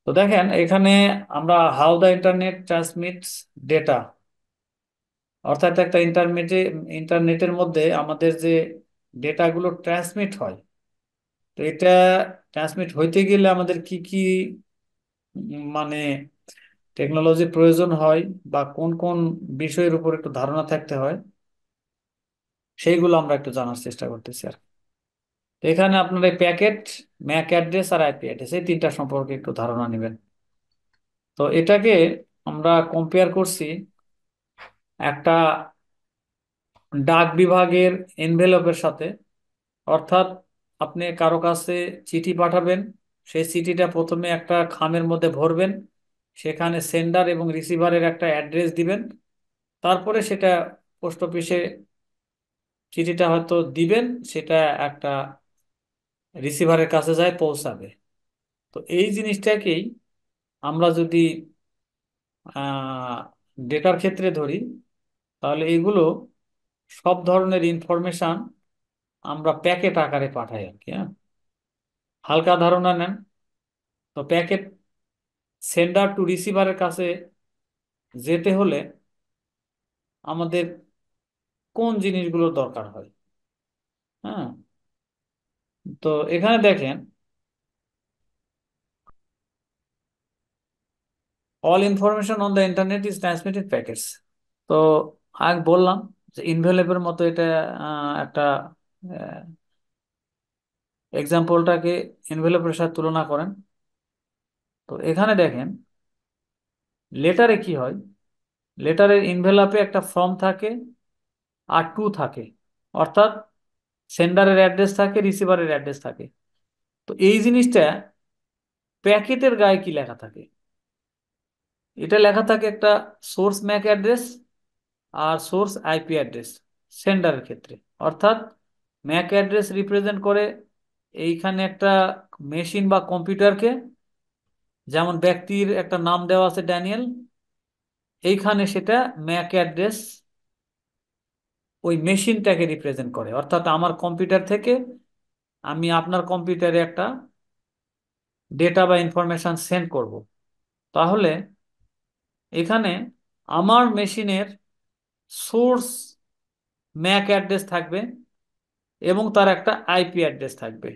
তো দেখেন এখানে আমরা হাউ দ্য ইন্টারনেট ট্রান্সমিটস ডেটা, অর্থাৎ একটা ইন্টারনেটের মধ্যে আমাদের যে ডেটাগুলো ট্রান্সমিট হয়, তো এটা ট্রান্সমিট হইতে গেলে আমাদের কি কি মানে টেকনোলজি প্রয়োজন হয় বা কোন কোন বিষয়ের উপর একটু ধারণা থাকতে হয়, সেইগুলো আমরা একটু জানার চেষ্টা করতেছি আর কি। তো এখানে আপনার এই প্যাকেট, ম্যাক অ্যাড্রেস আর আইপি অ্যাড্রেস, এই তিনটা সম্পর্কে একটু ধারণা নেবেন। তো এটাকে আমরা কম্পেয়ার করছি একটা ডাক বিভাগের এনভেলপের সাথে। অর্থাৎ আপনি কারো কাছে চিঠি পাঠাবেন, সেই চিঠিটা প্রথমে একটা খামের মধ্যে ভরবেন, সেখানে সেন্ডার এবং রিসিভারের একটা অ্যাড্রেস দিবেন, তারপরে সেটা পোস্ট অফিসে চিঠিটা হয়তো দিবেন, সেটা একটা রিসিভারের কাছে যায় পৌঁছাবে। তো এই জিনিসটাকেই আমরা যদি ডেটার ক্ষেত্রে ধরি, তাহলে এগুলো সব ধরনের ইনফরমেশন আমরা প্যাকেট আকারে পাঠাই আর কি, হ্যাঁ। হালকা ধারণা নেন। তো প্যাকেট সেন্ডার টু রিসিভারের কাছে যেতে হলে আমাদের কোন জিনিসগুলোর দরকার হয়, হ্যাঁ। তো এখানে দেখেন, all information on the internet is transmitted packets. তো আগে বললাম যে ইনভেলপের মতো এটা একটা এক্সাম্পলটাকে এনভেলপের সাথে তুলনা করেন। তো এখানে দেখেন লেটারে কি হয়, লেটারের ইনভেলপে একটা ফর্ম থাকে আর টু থাকে, অর্থাৎ সেন্ডারের অ্যাড্রেস থাকে, রিসিভারের অ্যাড্রেস থাকে। তো এই জিনিসটা প্যাকেটের গায়ে কি লেখা থাকে, এটা লেখা থাকে একটা সোর্স ম্যাক অ্যাড্রেস আর সোর্স আইপি অ্যাড্রেস সেন্ডারের ক্ষেত্রে। অর্থাৎ ম্যাক অ্যাড্রেস রিপ্রেজেন্ট করে এইখানে একটা মেশিন বা কম্পিউটারকে, যেমন ব্যক্তির একটা নাম দেওয়া আছে ড্যানিয়েল, এইখানে সেটা ম্যাক অ্যাড্রেস ওই মেশিনটাকে রিপ্রেজেন্ট করে। অর্থাৎ আমার কম্পিউটার থেকে আমি আপনার কম্পিউটারে একটা ডেটা বা ইনফরমেশন সেন্ড করব, তাহলে এখানে আমার মেশিনের সোর্স ম্যাক অ্যাড্রেস থাকবে এবং তার একটা আইপি অ্যাড্রেস থাকবে।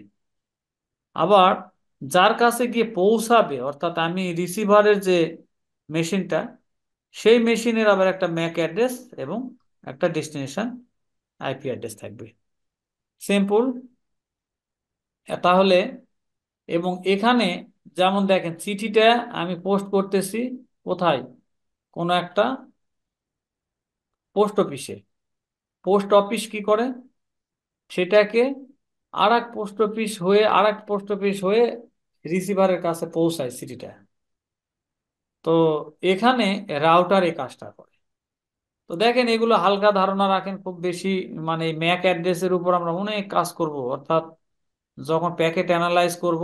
আবার যার কাছে গিয়ে পৌঁছাবে, অর্থাৎ আমি রিসিভারের যে মেশিনটা, সেই মেশিনের আবার একটা ম্যাক অ্যাড্রেস এবং একটা ডেস্টিনেশন আইপি অ্যাড্রেস থাকবে। সিম্পল। তাহলে এবং এখানে যেমন দেখেন চিঠিটা আমি পোস্ট করতেছি কোথায়, কোনো একটা পোস্ট অফিসে। পোস্ট অফিস কি করে, সেটাকে আর এক পোস্ট অফিস হয়ে আর এক পোস্ট অফিস হয়ে রিসিভারের কাছে পৌঁছায় চিঠিটা। তো এখানে রাউটার এই কাজটা করে। তো দেখেন এগুলো হালকা ধারণা রাখেন, খুব বেশি মানে ম্যাক অ্যাড্রেসের উপর আমরা অনেক কাজ করব, অর্থাৎ যখন প্যাকেট অ্যানালাইজ করব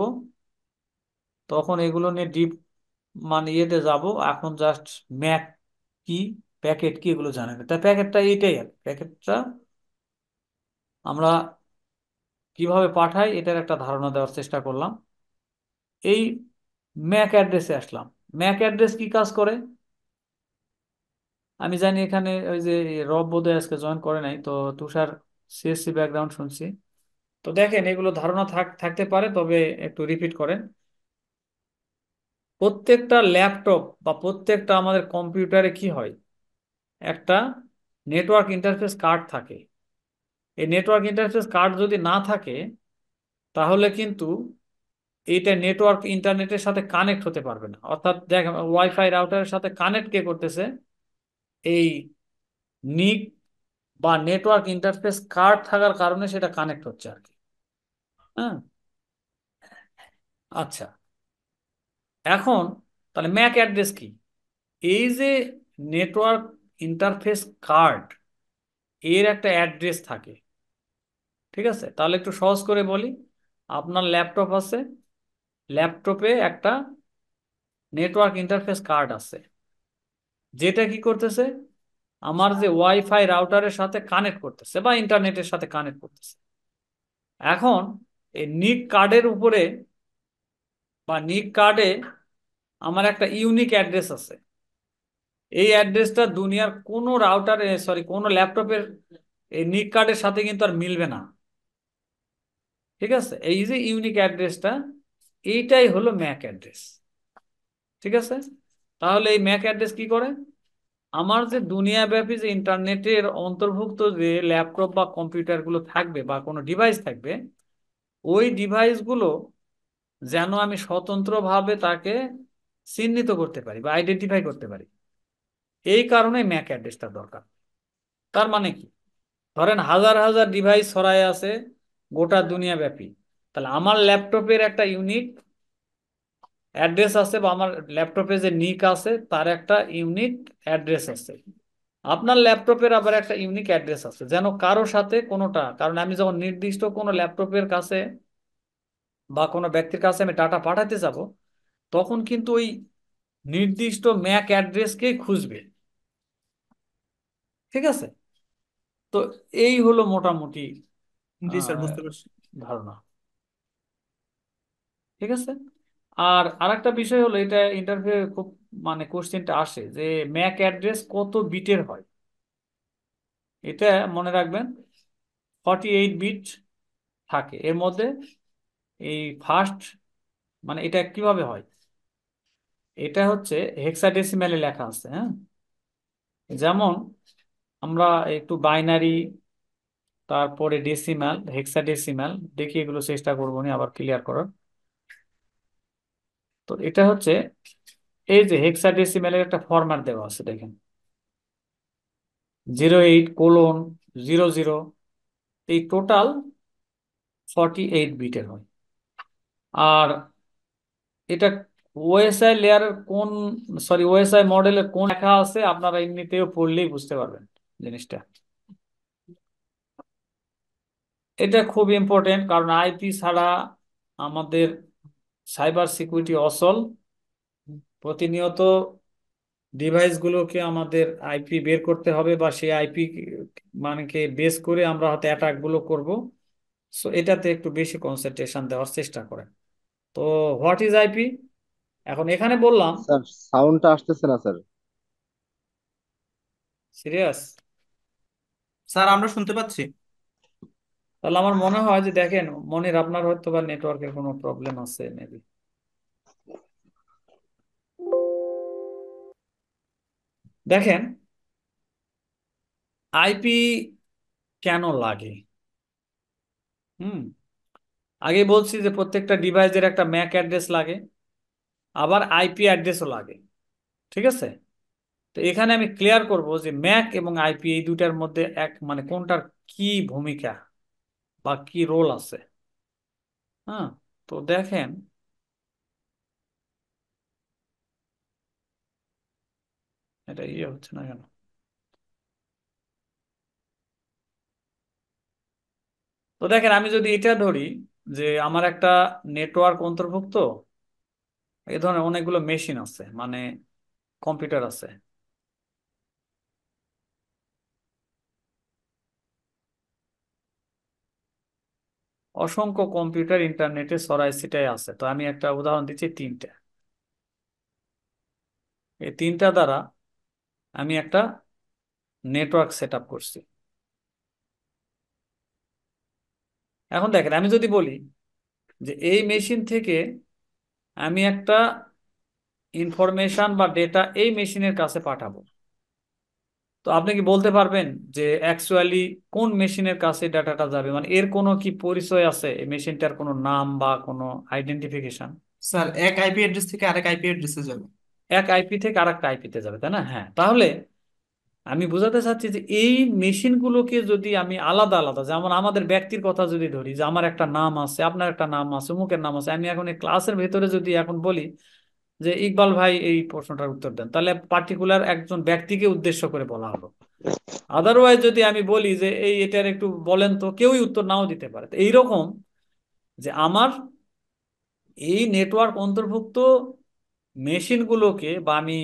তখন এগুলো নিয়ে ডিপ মানে ইয়েতে যাব। এখন জাস্ট ম্যাক কি, প্যাকেট কি, এগুলো জানেন। তা প্যাকেটটা এইটাই আর প্যাকেটটা আমরা কিভাবে পাঠাই এটার একটা ধারণা দেওয়ার চেষ্টা করলাম। এই ম্যাক অ্যাড্রেসে আসলাম। ম্যাক অ্যাড্রেস কি কাজ করে আমি জানি। এখানে ওই যে রব বোধহয় আজকে জয়েন করে নাই, তো তুষার সিএসসি ব্যাকগ্রাউন্ড শুনছি। তো দেখেন এগুলো ধারণা থাকতে পারে, তবে একটু রিপিট করেন। প্রত্যেকটা ল্যাপটপ বা প্রত্যেকটা আমাদের কম্পিউটারে কি হয়, একটা নেটওয়ার্ক ইন্টারফেস কার্ড থাকে। এই নেটওয়ার্ক ইন্টারফেস কার্ড যদি না থাকে, তাহলে কিন্তু এইটা নেটওয়ার্ক ইন্টারনেটের সাথে কানেক্ট হতে পারবে না। অর্থাৎ দেখ, ওয়াইফাই রাউটারের সাথে কানেক্ট কে করতেছে, এই নিক বা নেটওয়ার্ক ইন্টারফেস কার্ড থাকার কারণে সেটা কানেক্ট হচ্ছে আর কি, হ্যাঁ। আচ্ছা, এখন তাহলে ম্যাক অ্যাড্রেস কি, এই যে নেটওয়ার্ক ইন্টারফেস কার্ড, এর একটা অ্যাড্রেস থাকে। ঠিক আছে, তাহলে একটু সহজ করে বলি। আপনার ল্যাপটপ আছে, ল্যাপটপে একটা নেটওয়ার্ক ইন্টারফেস কার্ড আছে, যেটা কি করতেছে, আমার যে ওয়াইফাই রাউটারের সাথে কানেক্ট করতেছে বা ইন্টারনেটের সাথে কানেক্ট করতেছে। এখন এই নিক কার্ডের উপরে বা নিক কার্ডে আমার একটা ইউনিক অ্যাড্রেস আছে। এই অ্যাড্রেসটা দুনিয়ার কোনো রাউটার, সরি, কোনো ল্যাপটপের এই নিক কার্ডের সাথে কিন্তু আর মিলবে না। ঠিক আছে, এই যে ইউনিক অ্যাড্রেসটা, এইটাই হলো ম্যাক অ্যাড্রেস। ঠিক আছে, তাহলে এই ম্যাক অ্যাড্রেস কি করে? আমার যে দুনিয়াব্যাপী যে ইন্টারনেটের অন্তর্ভুক্ত যে ল্যাপটপ বা কম্পিউটারগুলো থাকবে বা কোনো ডিভাইস থাকবে, ওই ডিভাইসগুলো যেন আমি স্বতন্ত্রভাবে তাকে চিহ্নিত করতে পারি বা আইডেন্টিফাই করতে পারি, এই কারণে ম্যাক অ্যাড্রেসটা দরকার। তার মানে কি, ধরেন হাজার হাজার ডিভাইস ছড়ায় আছে গোটা দুনিয়া ব্যাপী, তাহলে আমার ল্যাপটপের একটা ইউনিক অ্যাড্রেস আছে বা আমার ল্যাপটপে যে নিক আছে তার একটা ইউনিক অ্যাড্রেস আছে। আপনার ল্যাপটপের আবার একটা ইউনিক অ্যাড্রেস আছে, যেন কারো সাথে কোনোটা, কারণ আমি যখন নির্দিষ্ট কোনো ল্যাপটপের কাছে বা কোনো ব্যক্তির কাছে আমি ডাটা পাঠাতে যাব, তখন কিন্তু ওই নির্দিষ্ট ম্যাক অ্যাড্রেসকেই খুঁজবে। ঠিক আছে, তো এই হলো মোটামুটি জি স্যার, আহ, বুঝতে পারছি। ধারণা। ঠিক আছে, আর আরেকটা বিষয় হলো, এটা ইন্টারভিউ খুব মানে কোশ্চেনটা আসে যে ম্যাক অ্যাড্রেস কত বিটের হয়। এটা মনে রাখবেন, 48 বিট থাকে এর মধ্যে। এই ফার্স্ট, মানে এটা কিভাবে হয়, এটা হচ্ছে হেক্সাডেসিমালে লেখা আছে, হ্যাঁ। যেমন আমরা একটু বাইনারি, তারপরে ডেসিমাল, হেক্সাডেসিমাল দেখি, এগুলো চেষ্টা করবো নি আবার ক্লিয়ার করার। তো এটা হচ্ছে, এই যে হেক্সাডেসিমালের একটা ফরম্যাট দেওয়া আছে দেখেন, 08:00, এই টোটাল 48 বিটের হয়। আর এটা ওএসআই লেয়ারের কোন, সরি, ওএসআই মডেলের কোন লেখা আছে আপনারা এমনিতেও পড়লেই বুঝতে পারবেন জিনিসটা। এটা খুব ইম্পর্টেন্ট, কারণ আইপি ছাড়া আমাদের সাইবার সিকিউরিটি অচল। প্রতিনিয়ত ডিভাইসগুলোকে আমাদের আইপি বের করতে হবে, বা সেই আইপি মানে কে বেস করে আমরা হয়তো অ্যাটাক গুলো করব। সো এটাতে একটু বেশি কনসেন্ট্রেশন দেওয়ার চেষ্টা করেন। তো হোয়াট ইজ আইপি, এখন এখানে বললাম। স্যার, সাউন্ডটা আসতেছে না স্যার। সিরিয়াস? স্যার আমরা শুনতে পাচ্ছি। তাহলে আমার মনে হয় যে, দেখেন মনির, আপনার হয়তো বা নেটওয়ার্কের কোনো প্রবলেম আছে মেবি। দেখেন, আইপি কেন লাগে? হুম, আগে বলছি যে প্রত্যেকটা ডিভাইসের একটা ম্যাক অ্যাড্রেস লাগে, আবার আইপি অ্যাড্রেসও লাগে। ঠিক আছে, তো এখানে আমি ক্লিয়ার করব যে ম্যাক এবং আইপি এই দুটার মধ্যে এক মানে কোনটার কি ভূমিকা বা কি রোল আছে। হ্যাঁ, তো দেখেন, এটা ইয়ে হচ্ছে না কেন? তো দেখেন, আমি যদি এটা ধরি যে আমার একটা নেটওয়ার্ক অন্তর্ভুক্ত, এই ধরনের অনেকগুলো মেশিন আছে, মানে কম্পিউটার আছে, অসংখ্য কম্পিউটার ইন্টারনেটে ছড়াই ছিটায় আছে। তো আমি একটা উদাহরণ দিচ্ছি, তিনটা। এই তিনটা দ্বারা আমি একটা নেটওয়ার্ক সেট আপ করছি। এখন দেখেন, আমি যদি বলি যে এই মেশিন থেকে আমি একটা ইনফরমেশন বা ডেটা এই মেশিনের কাছে পাঠাবো, তো আপনি কি বলতে পারবেন যে অ্যাকচুয়ালি কোন মেশিনের কাছে ডাটাটা যাবে? মানে এর কোনো কি পরিচয় আছে, এই মেশিনটার কোনো নাম বা কোনো আইডেন্টিফিকেশন? স্যার এক আইপি অ্যাড্রেস থেকে আরেক আইপি অ্যাড্রেসে যাবে। এক আইপি থেকে আরেকটা আইপিতে যাবে, তাই না? হ্যাঁ, তাহলে আমি বোঝাতে চাচ্ছি যে এই মেশিনগুলোকে যদি আমি আলাদা আলাদা, যেমন আমাদের ব্যক্তির কথা যদি ধরি, যে আমার একটা নাম আছে, আপনার একটা নাম আছে, অমুকের নাম আছে, আমি এখন এই ক্লাসের ভেতরে যদি এখন বলি যে ইকবাল ভাই এই প্রশ্নটার উত্তর দেন, তাহলে পার্টিকুলার একজন ব্যক্তিকে উদ্দেশ্য করে বলা হলো। আদারওয়াইজ যদি আমি বলি যে এই এটার একটু বলেন, তো কেউই উত্তর নাও দিতে পারে। তো এইরকম যে আমার এই নেটওয়ার্ক অন্তর্ভুক্ত মেশিনগুলোকে, বা আমি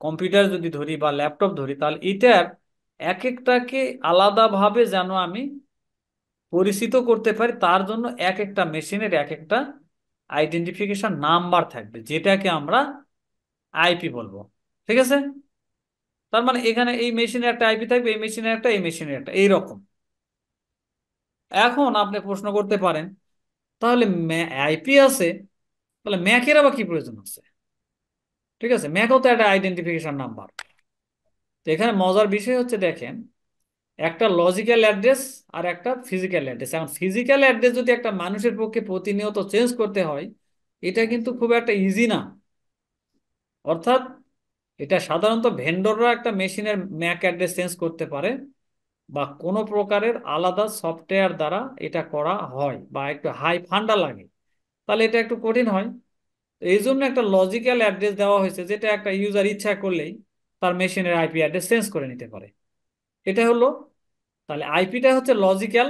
কম্পিউটার যদি ধরি বা ল্যাপটপ ধরি, তাহলে এটার এক একটাকে আলাদাভাবে যেন আমি পরিচিত করতে পারি, তার জন্য এক একটা মেশিনের এক একটা আইডেন্টিফিকেশন নাম্বার থাকবে, যেটাকে আমরা আইপি বলবো। ঠিক আছে, তার মানে এখানে এই মেশিনে একটা আইপি থাকবে, এই মেশিনে একটা, এই মেশিনে একটা, এইরকম। এখন আপনি প্রশ্ন করতে পারেন, তাহলে আইপি আছে, তাহলে ম্যাকের আবার কি প্রয়োজন আছে? ঠিক আছে, ম্যাকও তো একটা আইডেন্টিফিকেশন নাম্বার। তো এখানে মজার বিষয় হচ্ছে দেখেন, একটা লজিক্যাল অ্যাড্রেস আর একটা ফিজিক্যাল অ্যাড্রেস। এখন ফিজিক্যাল অ্যাড্রেস যদি একটা মানুষের পক্ষে প্রতিনিয়ত চেঞ্জ করতে হয়, এটা কিন্তু খুব একটা ইজি না। অর্থাৎ এটা সাধারণত ভেন্ডররা একটা মেশিনের ম্যাক অ্যাড্রেস চেঞ্জ করতে পারে, বা কোনো প্রকারের আলাদা সফটওয়্যার দ্বারা এটা করা হয়, বা একটু হাই ফান্ডা লাগে, তাহলে এটা একটু কঠিন হয়। তো এই জন্য একটা লজিক্যাল অ্যাড্রেস দেওয়া হয়েছে, যেটা একটা ইউজার ইচ্ছা করলেই তার মেশিনের আইপি অ্যাড্রেস চেঞ্জ করে নিতে পারে। এটা হলো, তাহলে আইপিটা হচ্ছে লজিক্যাল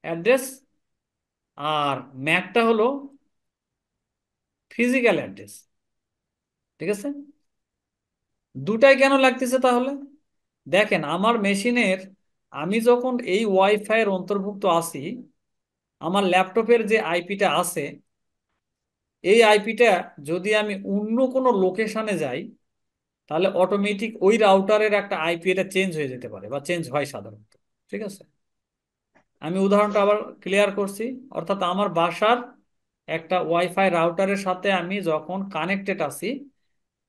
অ্যাড্রেস, আর ম্যাকটা হলো ফিজিক্যাল অ্যাড্রেস। ঠিক আছে, দুটাই কেন লাগতেছে তাহলে? দেখেন আমার মেশিনের, আমি যখন এই ওয়াইফাই এর অন্তর্ভুক্ত আছি, আমার ল্যাপটপের যে আইপিটা আছে, এই আইপিটা যদি আমি অন্য কোনো লোকেশনে যাই, তাহলে অটোমেটিক ওই রাউটারের একটা আইপি এটা চেঞ্জ হয়ে যেতে পারে, বা চেঞ্জ হয় সাধারণত। ঠিক আছে, আমি উদাহরণটা আবার ক্লিয়ার করছি। অর্থাৎ আমার বাসার একটা ওয়াইফাই রাউটারের সাথে আমি যখন কানেক্টেড আছি,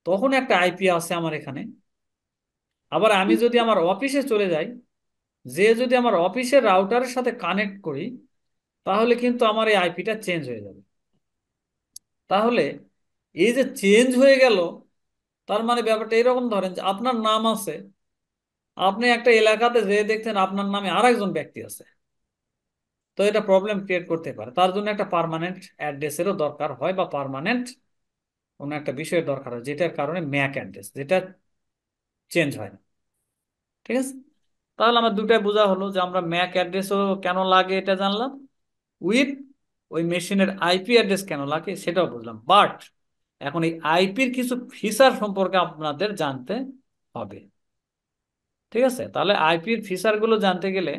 তখন একটা আইপি আছে আমার এখানে। আবার আমি যদি আমার অফিসে চলে যাই, যে যদি আমার অফিসের রাউটারের সাথে কানেক্ট করি, তাহলে কিন্তু আমার এই আইপিটা চেঞ্জ হয়ে যাবে। তাহলে এই যে চেঞ্জ হয়ে গেল, তার মানে ব্যাপারটা এরকম, ধরেন যে আপনার নাম আছে, আপনি একটা এলাকাতে যেয়ে দেখছেন আপনার নামে আরেকজন ব্যক্তি আছে, তো এটা প্রবলেম ক্রিয়েট করতে পারে। তার জন্য একটা পার্মানেন্ট অ্যাড্রেসেরও দরকার হয়, বা পার্মানেন্ট কোনো একটা বিষয়ের দরকার হয়, যেটার কারণে ম্যাক অ্যাড্রেস, যেটা চেঞ্জ হয় না। ঠিক আছে, তাহলে আমার দুটাই বোঝা হলো, যে আমরা ম্যাক অ্যাড্রেসও কেন লাগে এটা জানলাম, উইথ ওই মেশিনের আইপি অ্যাড্রেস কেন লাগে সেটাও বুঝলাম। বাট এখন এই আইপির কিছু ফিচার সম্পর্কে আপনাদের জানতে হবে। ঠিক আছে, তাহলে আইপির ফিচারগুলো জানতে গেলে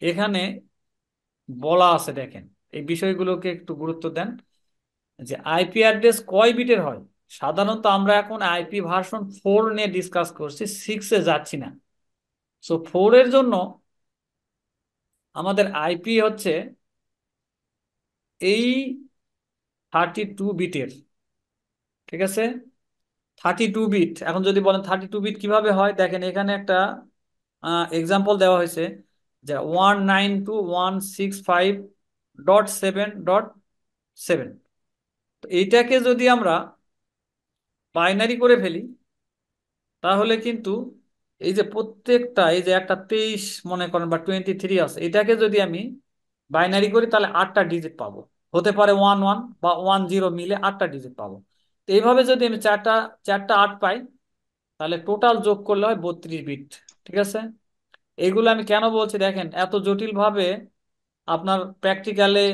এখানে বলা আছে, দেখেন এই বিষয়গুলোকে একটু গুরুত্ব দেন, যে আইপি অ্যাড্রেস কয় বিটের হয়। সাধারণত আমরা এখন আইপি ভার্সন 4 নিয়ে ডিসকাস করছি, 6-এ যাচ্ছি না। সো 4-এর জন্য আমাদের আইপি হচ্ছে এই 32 বিটের। ঠিক আছে, 32 বিট। এখন যদি বলেন 32 বিট কিভাবে হয়, দেখেন এখানে একটা এক্সাম্পল দেওয়া হয়েছে, যে 192.165.7.7। তো এইটাকে যদি আমরা বাইনারি করে ফেলি, তাহলে কিন্তু এই যে প্রত্যেকটা, এই যে একটা 23 মনে করেন, বা 23 আছে, এটাকে যদি আমি বাইনারি করি, তাহলে 8টা ডিজিট পাবো। হতে পারে 11 বা 10 মিলে 8টা ডিজিট পাবো। তো এইভাবে যদি আমি চারটা চারটা 8 পাই, তাহলে টোটাল যোগ করলে হয় 32 বিট। ঠিক আছে, এইগুলো আমি কেন বলছি, দেখেন এত জটিল ভাবে আপনার প্র্যাকটিক্যালে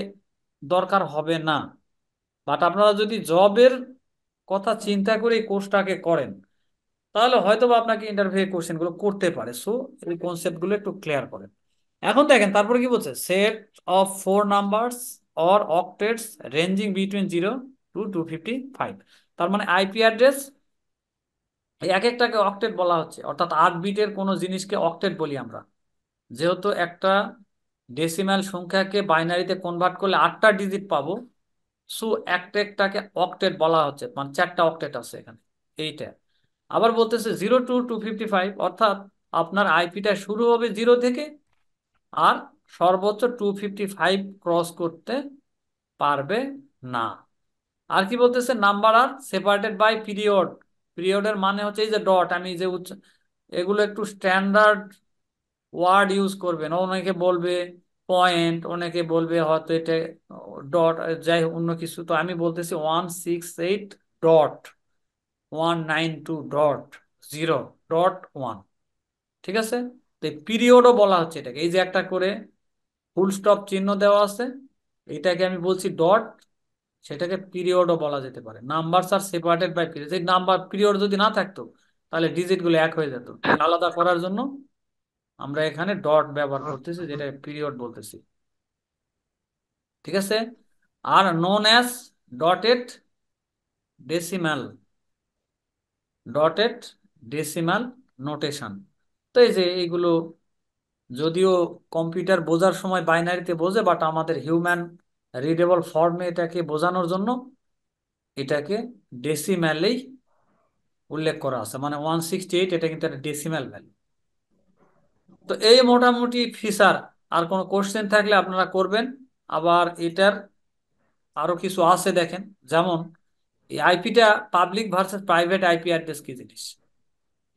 দরকার হবে না। বাট আপনারা যদি জবের কথা চিন্তা করে এই কোর্সটাকে করেন, তাহলে হয়তো বা আপনাকে ইন্টারভিউ কোশ্চেন গুলো করতে পারে। সো এই কনসেপ্ট গুলো একটু ক্লিয়ার করেন। এখন দেখেন তারপরে কি বলছে, set of 4 numbers or octets ranging between 0 to 255। তার মানে আইপি অ্যাড্রেস, এই এক একটাকে অক্টেট বলা হচ্ছে, অর্থাৎ 8 বিটের কোনো জিনিসকে অক্টেট বলি আমরা। যেহেতু একটা ডেসিমাল সংখ্যাকে বাইনারিতে কনভার্ট করলে 8টা ডিজিট পাবো, সো একটা একটাকে অক্টেট বলা হচ্ছে, মানে 4টা অক্টেট আছে এখানে, এইটা। আবার বলতেছে 0 to 255, অর্থাৎ আপনার আইপিটা শুরু হবে 0 থেকে, আর সর্বোচ্চ 255 ক্রস করতে পারবে না। আর কি বলতেছে, নাম্বার আর সেপারেটেড বাই পিরিয়ড। পিরিয়ডের মানে হচ্ছে এই যে ডট, আমি যে এগুলো একটু স্ট্যান্ডার্ড ওয়ার্ড ইউজ করবেন। অনেকে বলবে পয়েন্ট, অনেকে বলবে হয়তো এটা ডট, যাই হোক অন্য কিছু। তো আমি বলতেছি 168.192.0.1। ঠিক আছে, তো পিরিয়ডও বলা হচ্ছে এটাকে, এই যে একটা করে ফুল স্টপ চিহ্ন দেওয়া আছে, এটাকে আমি বলছি ডট, সেটাকে পিরিয়ডও বলা যেতে পারে। নাম্বার আর সেপারেটেড বাই পিরিয়ড, এই নাম্বার পিরিয়ড যদি না থাকতো, তাহলে ডিজিট গুলো এক হয়ে যেত। এই আলাদা করার জন্য আমরা এখানে ডট ব্যবহার করতেছি, যেটা পিরিয়ড বলতেছি। ঠিক আছে, আর known as dotted decimal. Dotted decimal notation. তো এই যে এইগুলো যদিও কম্পিউটার বোঝার সময় বাইনারিতে বোঝে, বাট আমাদের হিউম্যান রিডেবল ফর্মে এটাকে বোঝানোর জন্য এটাকে ডেসিম্যালেই উল্লেখ করা আছে, মানে 168 এটা কিন্তু একটা ডেসিম্যাল ভ্যালু। তো এই মোটামুটি ফিচার। আর কোনো কোশ্চেন থাকলে আপনারা করবেন। আবার এটার আরো কিছু আছে দেখেন, যেমন এই আইপিটা public versus private IP address কি জিনিস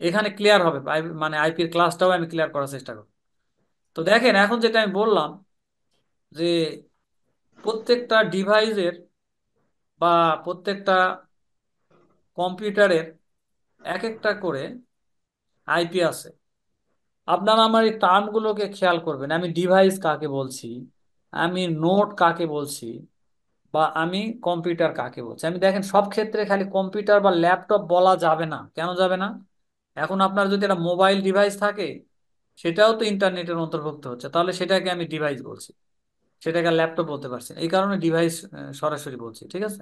এখানে ক্লিয়ার হবে। মানে আইপির ক্লাসটাও আমি ক্লিয়ার করার চেষ্টা করব। তো দেখেন এখন যেটা আমি বললাম যে প্রত্যেকটা ডিভাইসের বা প্রত্যেকটা কম্পিউটারের এক একটা করে আইপি আছে। আপনারা আমার এই টার্মগুলোকে খেয়াল করবেন, আমি ডিভাইস কাকে বলছি, আমি নোট কাকে বলছি, বা আমি কম্পিউটার কাকে বলছি। আমি দেখেন সব ক্ষেত্রে খালি কম্পিউটার বা ল্যাপটপ বলা যাবে না। কেন যাবে না? এখন আপনার যদি একটা মোবাইল ডিভাইস থাকে, সেটাও তো ইন্টারনেটের অন্তর্ভুক্ত হচ্ছে, তাহলে সেটাকে আমি ডিভাইস বলছি, সেটাকে ল্যাপটপ বলতে পারছি না। এই কারণে ডিভাইস সরাসরি বলছি, ঠিক আছে।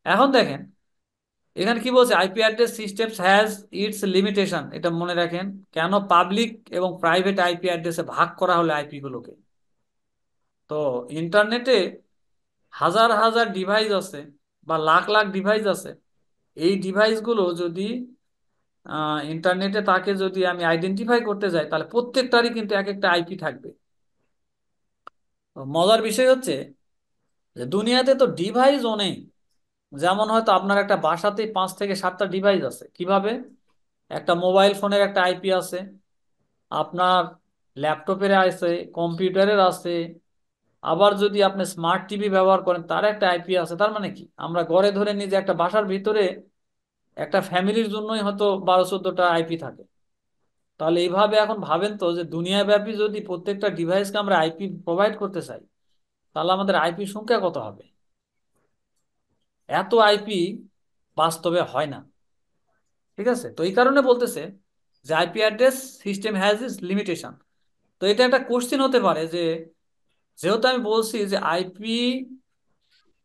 এখন দেখেন এখানে কি বলছে, IP address systems has its limitation. এটা মনে রাখেন, কেন পাবলিক এবং প্রাইভেট আইপি অ্যাড্রেসে ভাগ করা হলো আইপি গুলোকে। তো ইন্টারনেটে হাজার হাজার ডিভাইস আছে বা লাখ লাখ ডিভাইস আছে। এই ডিভাইসগুলো যদি ইন্টারনেটে তাকে যদি আমি আইডেন্টিফাই করতে যাই, তাহলে প্রত্যেকটারই কিন্তু এক একটা আইপি থাকবে। তো মজার বিষয় হচ্ছে যে দুনিয়াতে তো ডিভাইস অনেক। যেমন হয়তো আপনার একটা বাসাতেই 5 থেকে 7টা ডিভাইস আছে। কিভাবে? একটা মোবাইল ফোনের একটা আইপি আছে, আপনার ল্যাপটপের আছে, কম্পিউটারের আছে, আবার যদি আপনি স্মার্ট টিভি ব্যবহার করেন তার একটা আইপি আছে। তার মানে কি, আমরা গড়ে ধরে নিই যে একটা বাসার ভিতরে একটা ফ্যামিলির জন্যই হয়তো 12-14টা আইপি থাকে। তাহলে এইভাবে এখন ভাবেন তো যে দুনিয়াব্যাপী যদি প্রত্যেকটা ডিভাইসকে আমরা আইপি প্রোভাইড করতে চাই, তাহলে আমাদের আইপি সংখ্যা কত হবে? এত আইপি বাস্তবে হয় না, ঠিক আছে। তো এই কারণে বলতেছে যে IP address system has is limitation. তো এটা একটা কোশ্চেন হতে পারে যে, যেহেতু আমি বলছি যে আইপি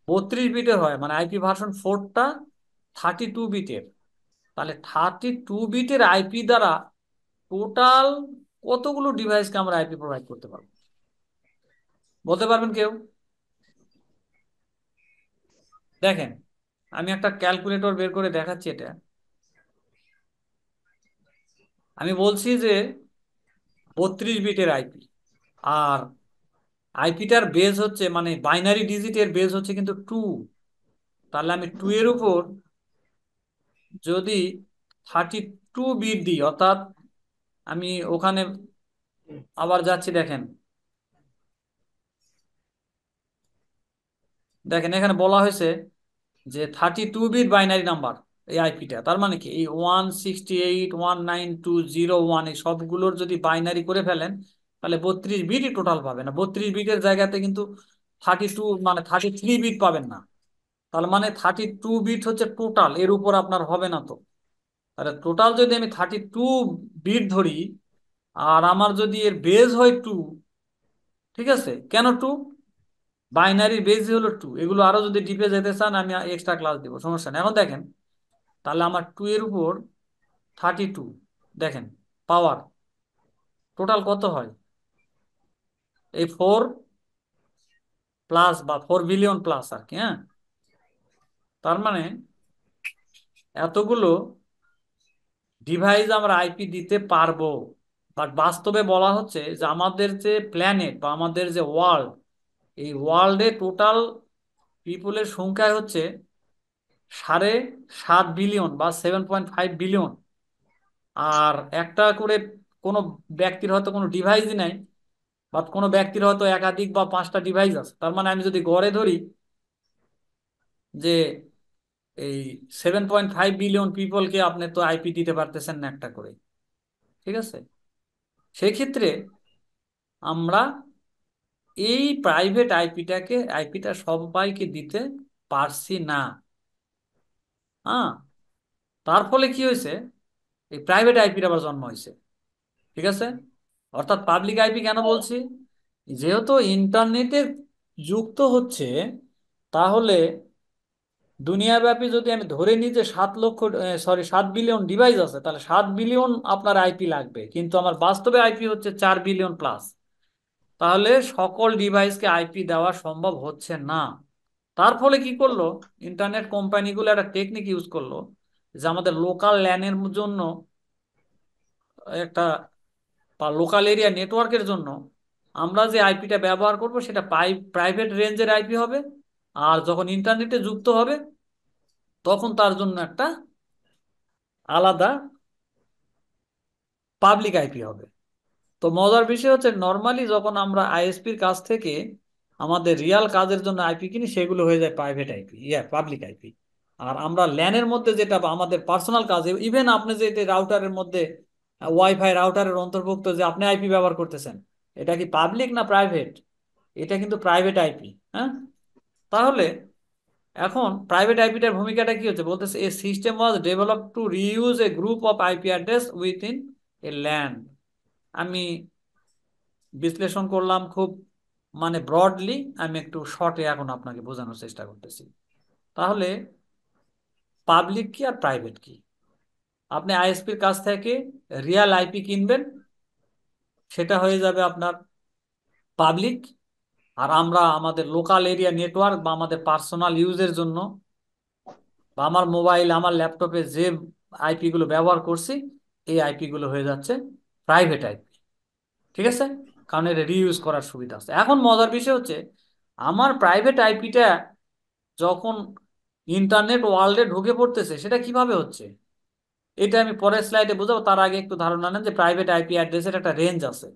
32 বিটের হয়, মানে আইপি ভার্সন 4টা 32 বিটের, তাহলে 32 বিটের আইপি দ্বারা টোটাল কতগুলো ডিভাইসকে আমরা আইপি প্রোভাইড করতে পারবো? বলতে পারবেন কেউ? দেখেন আমি একটা ক্যালকুলেটর বের করে দেখাচ্ছি। এটা আমি বলছি যে 32 বিটের আইপি, আর আইপিটার বেজ হচ্ছে, মানে বাইনারি ডিজিটের বেজ হচ্ছে কিন্তু 2। তাহলে আমি 2 এর উপর যদি 32 বিট দিই, অর্থাৎ আমি ওখানে আবার যাচ্ছি, দেখেন দেখেন এখানে বলা হয়েছে যে 32 বিট বাইনারি নাম্বার এই আইপিটা। তার মানে কি, এই 168.192.0.1 এই সবগুলোর যদি বাইনারি করে ফেলেন, তাহলে 32 বিটই টোটাল পাবেন না। 32 বিটের জায়গাতে কিন্তু 32, মানে 33 বিট পাবেন না। তাহলে মানে 32 বিট হচ্ছে টোটাল, এর উপর আপনার হবে না। তো তাহলে টোটাল যদি আমি 32 বিট ধরি, আর আমার যদি এর বেজ হয় 2, ঠিক আছে। কেন 2? বাইনারির বেজই হলো 2। এগুলো আরো যদি ডিপে যেতে চান আমি এক্সট্রা ক্লাস দিব, সমস্যা নেই। এখন দেখেন তাহলে আমার 2 এর উপর 32, দেখেন পাওয়ার টোটাল কত হয়? এই 4 প্লাস বা 4 বিলিয়ন প্লাস আর কি, হ্যাঁ। তার মানে এতগুলো ডিভাইস আমরা আইপি দিতে পারবো। বাট বাস্তবে বলা হচ্ছে যে আমাদের যে প্ল্যানেট বা আমাদের যে ওয়ার্ল্ড, এই ওয়ার্ল্ডে টোটাল পিপুলের সংখ্যা হচ্ছে 7.5 বিলিয়ন বা 7.5 বিলিয়ন। আর একটা করে কোনো ব্যক্তির হয়তো কোনো ডিভাইসই নাই, বা কোনো ব্যক্তির হয়তো একাধিক বা 5টা ডিভাইস আছে। তার মানে আমি যদি গড়ে ধরি যে এই 7.5 বিলিয়ন পিপলকে আপনি তো আইপি দিতে পারতেছেন না একটা করে, ঠিক আছে। সেক্ষেত্রে আমরা এই প্রাইভেট আইপিটা সবাইকে দিতে পারছি না। হ্যাঁ, তার ফলে কি হয়েছে, এই প্রাইভেট আইপির আবার জন্ম হয়েছে, ঠিক আছে। অর্থাৎ পাবলিক আইপি কেন বলছি, যেহেতু ইন্টারনেটে যুক্ত হচ্ছে, তাহলে দুনিয়াব্যাপী যদি আমি ধরে নিই যে 7 লক্ষ, সরি 7 বিলিয়ন ডিভাইস আছে, তাহলে 7 বিলিয়ন আপনার আইপি লাগবে, কিন্তু আমার বাস্তবে আইপি হচ্ছে 4 বিলিয়ন প্লাস। তাহলে সকল ডিভাইসকে আইপি দেওয়া সম্ভব হচ্ছে না। তার ফলে কি করলো, ইন্টারনেট কোম্পানিগুলো একটা টেকনিক ইউজ করলো, যে আমাদের লোকাল ল্যানের জন্য একটা, বা লোকাল এরিয়া নেটওয়ার্কের জন্য আমরা যে আইপিটা ব্যবহার করব সেটা প্রাইভেট রেঞ্জের আইপি হবে। আর যখন ইন্টারনেটে যুক্ত হবে তখন তার জন্য একটা আলাদা পাবলিক আইপি হবে। তো মজার বিষয় হচ্ছে, নর্মালি যখন আমরা আইএসপির কাছ থেকে আমাদের রিয়াল কাজের জন্য আইপি কিনি, সেগুলো হয়ে যায় প্রাইভেট আইপি, পাবলিক আইপি। আর আমরা ল্যানের মধ্যে যেটা, বা আমাদের পার্সোনাল কাজে, ইভেন আপনি যে রাউটারের মধ্যে ওয়াইফাই রাউটারের অন্তর্ভুক্ত যে আপনি আইপি ব্যবহার করতেছেন, এটা কি পাবলিক না প্রাইভেট? এটা কিন্তু প্রাইভেট আইপি। হ্যাঁ, তাহলে এখন প্রাইভেট আইপিটার ভূমিকাটা কি হচ্ছে, বলতেছে a system was develop to reuse a group of IP address within a LAN. আমি বিশ্লেষণ করলাম খুব, মানে ব্রডলি, আমি একটু শর্টে এখন আপনাকে বোঝানোর চেষ্টা করতেছি। তাহলে পাবলিক কি আর প্রাইভেট কি? আপনি আইএসপির কাছ থেকে রিয়াল আইপি কিনবেন, সেটা হয়ে যাবে আপনার পাবলিক। আর আমরা আমাদের লোকাল এরিয়া নেটওয়ার্ক বা আমাদের পার্সোনাল ইউজের জন্য, বা আমার মোবাইল আমার ল্যাপটপে যে আইপি গুলো ব্যবহার করছি, এই আইপি গুলো হয়ে যাচ্ছে প্রাইভেট আইপি। ঠিক আছে, কারণ এটা রিইউজ করার সুবিধা আছে। এখন মজার বিষয় হচ্ছে, আমার প্রাইভেট আইপিটা যখন ইন্টারনেট ওয়ার্ল্ডে ঢুকে পড়তেছে, সেটা কিভাবে হচ্ছে এটা আমি পরের স্লাইডে বোঝাবো। তার আগে একটু ধারণা নেন যে প্রাইভেট আইপি অ্যাড্রেসের একটা রেঞ্জ আছে।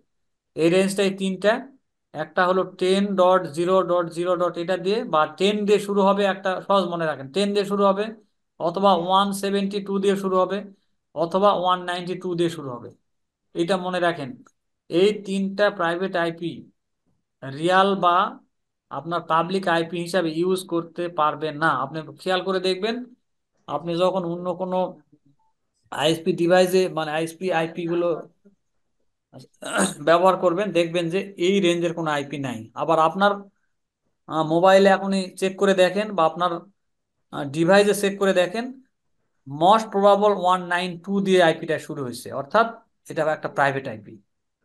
এই রেঞ্জটাই তিনটা। একটা হলো 10.0.0 এটা দিয়ে, বা 10 দিয়ে শুরু হবে, একটা সহজ মনে রাখেন, 10 দিয়ে শুরু হবে, অথবা 172 দিয়ে শুরু হবে, অথবা 192 দিয়ে শুরু হবে। এটা মনে রাখেন। এই তিনটা প্রাইভেট আইপি রিয়াল বা আপনার পাবলিক আইপি হিসাবে ইউজ করতে পারবেন না। আপনি খেয়াল করে দেখবেন, আপনি যখন অন্য কোনো আইএসপি ডিভাইসে, মানে আইএসপি আইপি গুলো ব্যবহার করবেন, দেখবেন যে এই রেঞ্জের কোনো আইপি নাই। আবার আপনার মোবাইলে এখনই চেক করে দেখেন, বা আপনার ডিভাইসে চেক করে দেখেন, মোস্ট প্রবাবল 192 দিয়ে আইপিটা শুরু হয়েছে, অর্থাৎ এটা একটা প্রাইভেট আইপি।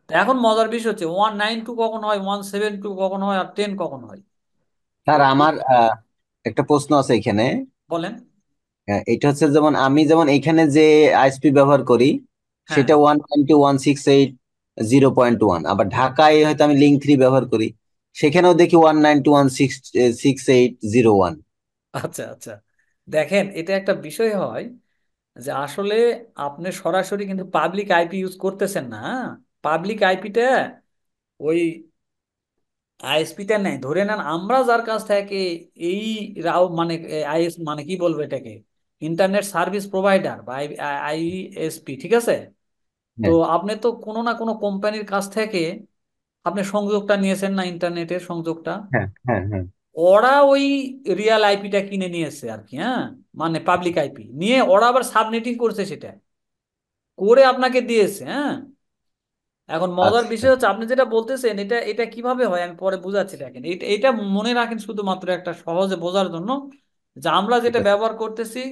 এখন মজার বিষয় হচ্ছে, 192 কখন হয়, 172 কখন হয়, আর 10 কখন হয়? তো স্যার আমার একটা প্রশ্ন আছে এখানে। বলেন। এটা হচ্ছে যেমন আমি যেমন এখানে যে আইএসপি ব্যবহার করি হ্যাঁ, সেটা 192.168.0.1, আবার ঢাকায় হয়তো আমি লিঙ্ক 3 ব্যবহার করি, সেখানেও দেখি 192.168.0.1। আচ্ছা আচ্ছা, দেখেন এটা একটা বিষয় হয়, যে আসলে আপনি সরাসরি কিন্তু পাবলিক আইপি ইউজ করতেছেন না। পাবলিক আইপিটা ওই আইএসপিটা নেই, ধরে নেন আমরা যার কাছ থেকে এই মানে আইএস, মানে কি বলবো এটাকে, ইন্টারনেট সার্ভিস প্রোভাইডার বা আইএসপি, ঠিক আছে? তো হ্যাঁ, আপনি তো কোনো না কোনো কোম্পানির কাছ থেকে আপনি সংযোগটা নিয়েছেন না, ইন্টারনেটের সংযোগটা। হ্যাঁ, হ্যাঁ, হ্যাঁ। ওরা ওই রিয়াল আইপিটা কিনে নিয়েছে আর কি, হ্যাঁ, মানে পাবলিক আইপি নিয়ে ওরা আবার সাবনেটিং করছে, সেটা করে আপনাকে দিয়েছে। হ্যাঁ, এখন মজার আচ্ছা, বিষয় হচ্ছে, আপনি যেটা বলতেছেন এটা এটা কিভাবে হয় আমি পরে বুঝাচ্ছি। দেখেন, এটা এটা মনে রাখেন শুধুমাত্র একটা সহজে বোঝার জন্য, যে আমরা ঠিক যেটা আছে। ব্যবহার করতেছি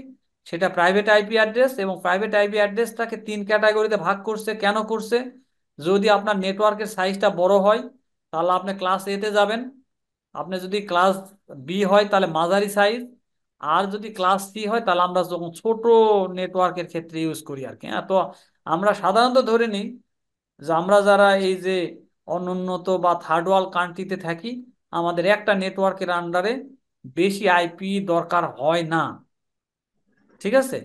সেটা প্রাইভেট আইপি অ্যাড্রেস, এবং প্রাইভেট আইপি অ্যাড্রেসটাকে 3 ক্যাটাগরিতে ভাগ করছে। কেন করছে? যদি আপনার নেটওয়ার্কের সাইজটা বড় হয়, তাহলে আপনি ক্লাস এ তে যাবেন। আপনি যদি ক্লাস বি হয় তাহলে মাঝারি সাইজ। আর যদি ক্লাস সি হয় তাহলে আমরা যখন ছোট নেটওয়ার্কের ক্ষেত্রে ইউজ করি আর কি। হ্যাঁ, তো আমরা সাধারণত ধরে নিই যে আমরা যারা এই যে অনুন্নত বা থার্ড ওয়ার্ল্ড কান্ট্রিতে থাকি, আমাদের একটা নেটওয়ার্কের আন্ডারে বেশি আইপি দরকার হয় না। ঠিক আছে,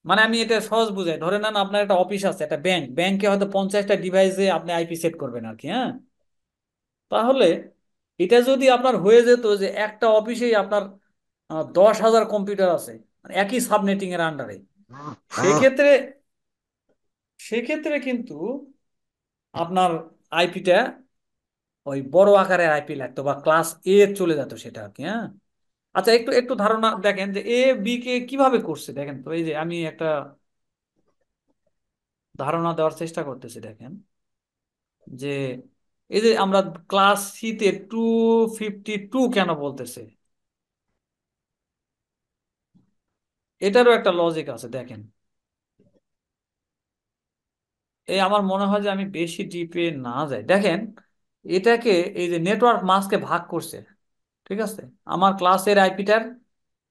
মানে আমি এটা সহজ বুঝাই, ধরে নেন আপনার একটা অফিস আছে, একটা ব্যাংক, ব্যাংকে হয়তো 50টা ডিভাইসে আপনি আইপি সেট করবেন আর কি। হ্যাঁ, তাহলে এটা যদি আপনার হয়ে যেত যে একটা অফিসেই আপনার 10,000 কম্পিউটার আছে, মানে একই সাবনেটিং এর আন্ডারে, সেক্ষেত্রে সেক্ষেত্রে কিন্তু আপনার আইপিটা ওই বড় আকারের আইপি লাগতো, বা ক্লাস এ চলে যেত সেটা আর কি। হ্যাঁ, আচ্ছা, একটু একটু ধারণা দেখেন যে এ বি কে কিভাবে করছে। দেখেন তো, এই যে আমি একটা ধারণা দেওয়ার চেষ্টা করতেছি। দেখেন যে এই যে আমরা ক্লাস সি তে 252 কেন বলতেছে, এটারও একটা লজিক আছে, দেখেন। এই আমার মনে হয় যে আমি বেশি ডিপে না যাই, দেখেন। এটাকে এই যে নেটওয়ার্ক মাস্কে ভাগ করছে, ঠিক আছে। আমার ক্লাসের আইপিটার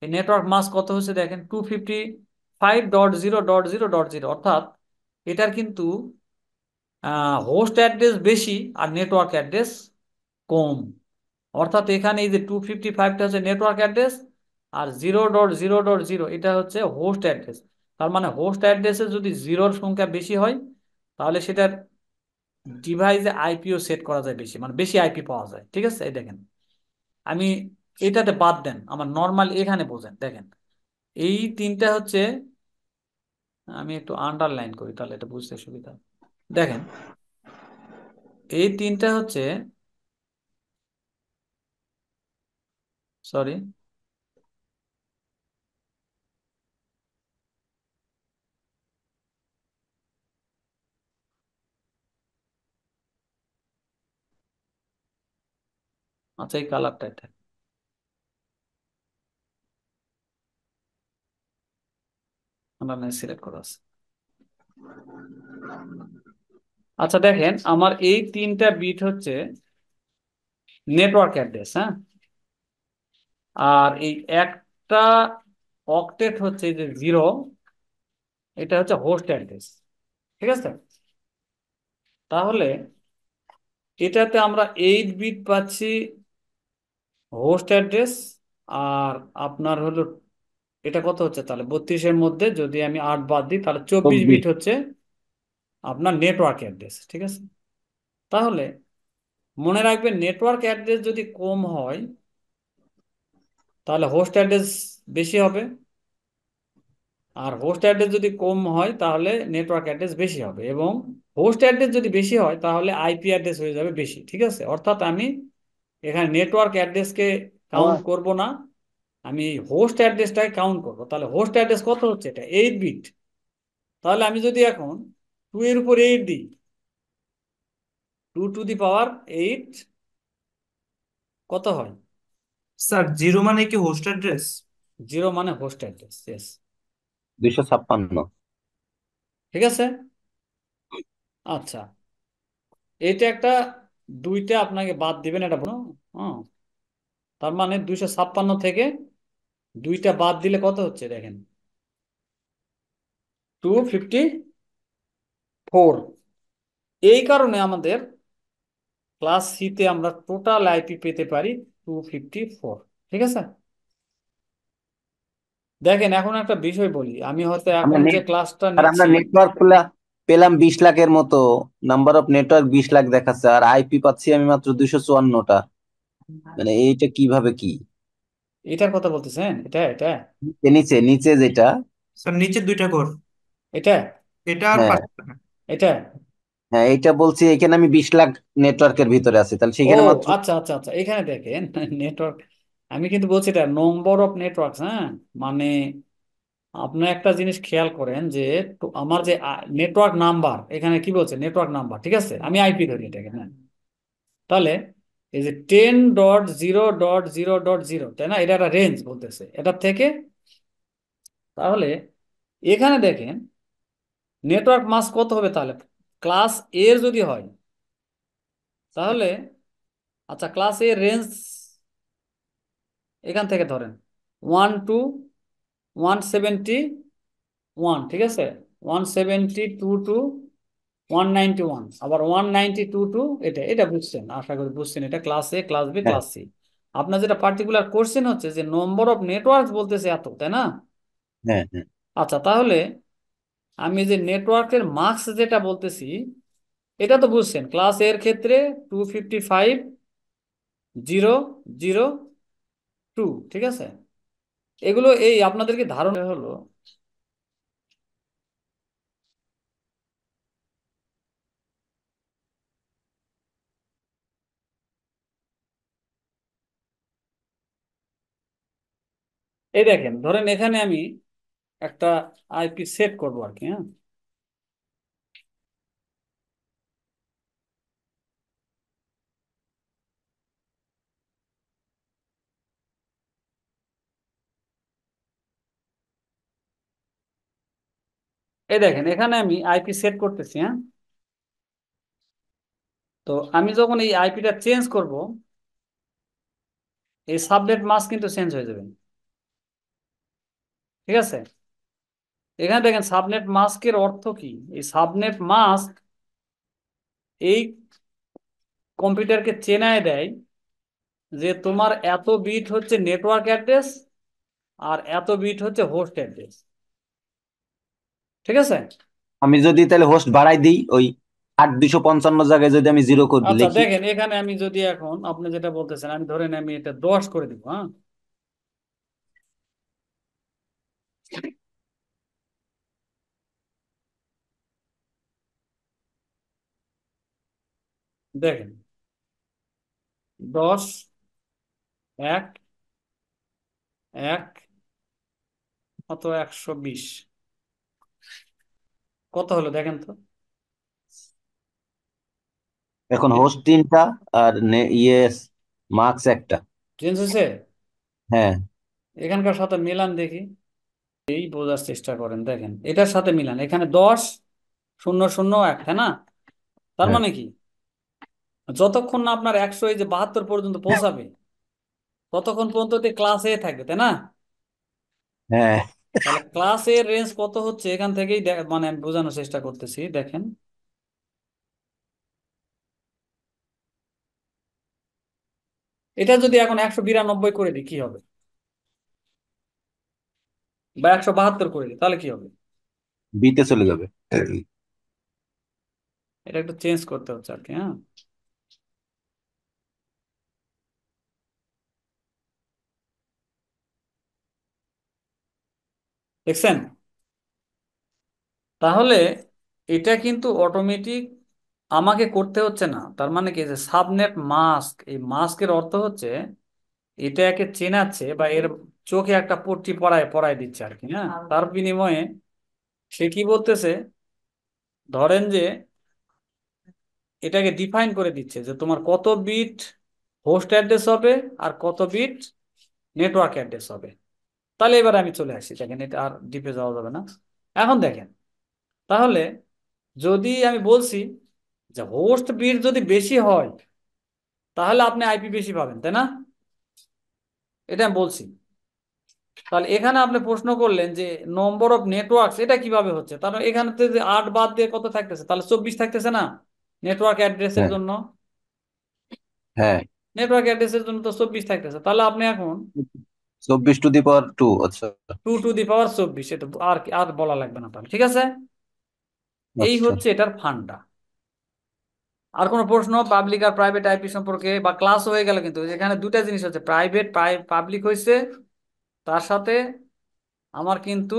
এই নেটওয়ার্ক মাস্ক কত হচ্ছে দেখেন, 255.0.0.0, অর্থাৎ এটার কিন্তু হোস্ট অ্যাড্রেস বেশি আর নেটওয়ার্ক অ্যাড্রেস কম। অর্থাৎ এখানে এই যে 255টা হচ্ছে নেটওয়ার্ক অ্যাড্রেস, আর 0.0.0 এটা হচ্ছে হোস্ট অ্যাড্রেস। তার মানে হোস্ট অ্যাড্রেসে যদি জিরোর সংখ্যা বেশি হয়, তাহলে সেটার ডিভাইসে আইপিও সেট করা যায় বেশি, মানে বেশি আইপি পাওয়া যায়, ঠিক আছে। এই দেখেন, আমি এটাতে বাদ দেন, আমার নর্মাল এখানে বোঝেন, দেখেন। এই তিনটা হচ্ছে, আমি একটু আন্ডারলাইন করি তাহলে এটা বুঝতে সুবিধা। দেখেন, এই তিনটা হচ্ছে, সরি, আচ্ছা এই কালারটা এটা আন্ডারলাইন সিলেক্ট করা আছে। আচ্ছা দেখেন, আমার এই তিনটা বিট হচ্ছে নেটওয়ার্ক অ্যাড্রেস, হ্যাঁ। আর এই একটা অক্টেট হচ্ছে এই যে জিরো, এটা হচ্ছে হোস্ট অ্যাড্রেস, ঠিক আছে। তাহলে এটাতে আমরা 8 বিট পাচ্ছি হোস্ট অ্যাড্রেস, আর আপনার হলো এটা কত হচ্ছে তাহলে, 32-এর মধ্যে যদি আমি 8 বাদ দিই তাহলে 24 বিট 24। হচ্ছে আপনার নেটওয়ার্ক অ্যাড্রেস, ঠিক আছে। তাহলে মনে রাখবেন, নেটওয়ার্ক অ্যাড্রেস যদি কম হয় তাহলে হোস্ট অ্যাড্রেস বেশি হবে, আর হোস্ট অ্যাড্রেস যদি কম হয় তাহলে নেটওয়ার্ক অ্যাড্রেস বেশি হবে, এবং হোস্ট অ্যাড্রেস যদি বেশি হয় তাহলে আইপি অ্যাড্রেস হয়ে যাবে বেশি, ঠিক আছে। অর্থাৎ আমি এখানে নেটওয়ার্ক অ্যাড্রেসকে কাউন্ট আমার করব না, আমি হোস্ট অ্যাড্রেসটাই কাউন্ট করবো। তাহলে হোস্ট অ্যাড্রেস কত হচ্ছে, এটা 8 বিট। তাহলে আমি যদি এখন 2 এর উপর 8 দিই, 2 টু দি পাওয়ার 8 কত হয়? স্যার জিরো মানে কি হোস্ট অ্যাড্রেস? জিরো মানে হোস্ট অ্যাড্রেস, ইয়েস। 256। ঠিক আছে। আচ্ছা, এটা একটা, দুইটা আপনাকে বাদ দিবেন, এটা বলো। হ্যাঁ, তার মানে 256 থেকে দুইটা বাদ দিলে কত হচ্ছে দেখেন, 254। এই কারণে আমাদের ক্লাস সিতে আমরা টোটাল আইপি পেতে পারি 254, ঠিক আছে। দেখেন, এখন একটা বিষয় বলি, আমি হয়তো আমরা এখন যে নেট ক্লাসটা আর আমরা নিচ্ছি, নেটওয়ার্ক পেলাম 20 লাখের মতো। নাম্বার অফ নেটওয়ার্ক 20 লাখ দেখাচ্ছে, আর আইপি পাচ্ছি আমি মাত্র 254টা। মানে এইটা কিভাবে কি? এটার কথা বলতেছেন, এটা এটা নিচে নিচে যেটা। স্যার নিচের দুইটা ঘর, এটা এটা আর হ্যাঁ, পাঁচটা। এটা হ্যাঁ, এইটা বলছি, এখানে আমি 20 লাখ নেটওয়ার্কের ভিতরে আছি, তাহলে ও সেখানে মাত্র। আচ্ছা আচ্ছা আচ্ছা, এখানে দেখেন নেটওয়ার্ক, আমি কিন্তু বলছি এটা নম্বর অফ নেটওয়ার্ক, হ্যাঁ। মানে আপনি একটা জিনিস খেয়াল করেন যে আমার যে নেটওয়ার্ক নাম্বার, এখানে কি বলছে নেটওয়ার্ক নাম্বার, ঠিক আছে, আমি আইপি ধরি এটাকে, হ্যাঁ। তাহলে এই যে 10.0.0.0, তাই না, এটা একটা রেঞ্জ বলতেছে এটার থেকে। তাহলে এখানে দেখেন নেটওয়ার্ক মাস্ক কত হবে তাহলে, ক্লাস এর যদি হয় তাহলে, আচ্ছা ক্লাস এর রেঞ্জ এখান থেকে ধরেন 1 to 171, ঠিক আছে, 172 to 191, আবার 192 টু এটা এটা বুঝছেন, আশা করি বুঝছেন, এটা ক্লাস এ, ক্লাস বি, হ্যাঁ, ক্লাস সি। আপনার যেটা পার্টিকুলার কোশ্চেন হচ্ছে যে নম্বর অফ নেটওয়ার্ক বলতেছে এত, তাই না। হ্যাঁ, হ্যাঁ, আচ্ছা, তাহলে আমি যে নেটওয়ার্কের মার্কস যেটা বলতেছি, এটা তো বুঝছেন, ক্লাস এর ক্ষেত্রে 255.0.0.2, ঠিক আছে। এগুলো এই আপনাদেরকে ধারণা হলো, এই দেখেন, ধরেন এখানে আমি একটা আইপি সেট করবো আর কি, হ্যাঁ। এই দেখেন এখানে আমি আইপি সেট করতেছি, হ্যাঁ। তো আমি যখন এই আইপিটা চেঞ্জ করব, এই সাবনেট মাস্ক কিন্তু চেঞ্জ হয়ে যাবে, ঠিক আছে। এখানে দেখেন সাবনেট মাস্কের অর্থ কি। এই সাবনেট মাস্ক এই কম্পিউটারকে চেনায় দেয় যে তোমার এত বিট হচ্ছে নেটওয়ার্ক অ্যাড্রেস আর এত বিট হচ্ছে হোস্ট অ্যাড্রেস, ঠিক আছে। আমি যদি তাহলে হোস্ট বাড়াই দিই, ওই 8255 জায়গায় যদি আমি 0 করে আচ্ছা লিখি। দেখেন এখানে আমি যদি এখন আপনি যেটা বলতেছেন, আমি ধরেন আমি এটা 10 করে দিব, হ্যাঁ। দেখেন 10, 1, 1, কত 120, কত হলো দেখেন তো। এখন হোস্ট 3টা আর মার্কস একটা। চেঞ্জ হয়েছে। হ্যাঁ, এখানকার সাথে মিলান দেখি, এই বোঝার চেষ্টা করেন। দেখেন এটার সাথে মিলান, এখানে 10, 0, 0, 1, তাই না? তার হ্যাঁ, মানে কি, যতক্ষণ না আপনার 100 এই যে 72 পর্যন্ত পৌঁছাবে, ততক্ষণ পর্যন্ত ক্লাস এ থাকবে, তাই না? হ্যাঁ। তাহলে ক্লাস এর রেঞ্জ কত হচ্ছে এখান থেকেই মানে আমি বোঝানোর চেষ্টা করতেছি। দেখেন এটা যদি এখন 192 করে দিই কি হবে, বা 172 করে দিই তাহলে কি হবে? বিতে চলে যাবে। এটা একটু চেঞ্জ করতে হচ্ছে আর কি, হ্যাঁ। দেখছেন? তাহলে এটা কিন্তু অটোমেটিক আমাকে করতে হচ্ছে না। তার মানে কি, যে সাবনেট মাস্ক, এই মাস্কের অর্থ হচ্ছে এটা একে চেনাচ্ছে বা এর চোখে একটা পট্টি পরায় পরায় দিচ্ছে আর কি, হ্যাঁ। তার বিনিময়ে সে কি বলতেছে, ধরেন যে এটাকে ডিফাইন করে দিচ্ছে যে তোমার কত বিট হোস্ট অ্যাড্রেস হবে আর কত বিট নেটওয়ার্ক অ্যাড্রেস হবে। তাহলে এবার আমি চলে আসি, দেখেন এটা আর ডিপে যাওয়া যাবে না। এখন দেখেন, তাহলে যদি আমি বলছি যে হোস্ট বিট যদি বেশি হয় তাহলে আপনি আইপি বেশি পাবেন, তাই না? এটা আমি বলছি। তাহলে এখানে আপনি প্রশ্ন করলেন যে নম্বর অফ নেটওয়ার্কস এটা কিভাবে হচ্ছে, তাহলে এখানে তো যে 8 বাদ দিয়ে কত থাকতেছে, তাহলে 24 থাকতেছে না নেটওয়ার্ক অ্যাড্রেসের হ্যাঁ, জন্য। হ্যাঁ। নেটওয়ার্ক অ্যাড্রেসের জন্য তো 24 থাকতেছে, তাহলে আপনি এখন 24 টু দি পাওয়ার 2। আচ্ছা, 2 টু দি পাওয়ার 24, এটা আর আর বলা লাগবে না তাহলে, ঠিক আছে। এই আচ্ছা। হচ্ছে এটার ফান্ডা। আর কোনো প্রশ্ন পাবলিক আর প্রাইভেট আইপি সম্পর্কে, বা ক্লাস হয়ে গেল কিন্তু এখানে দুটা জিনিস হচ্ছে, প্রাইভেট পাবলিক হয়েছে, তার সাথে আমার কিন্তু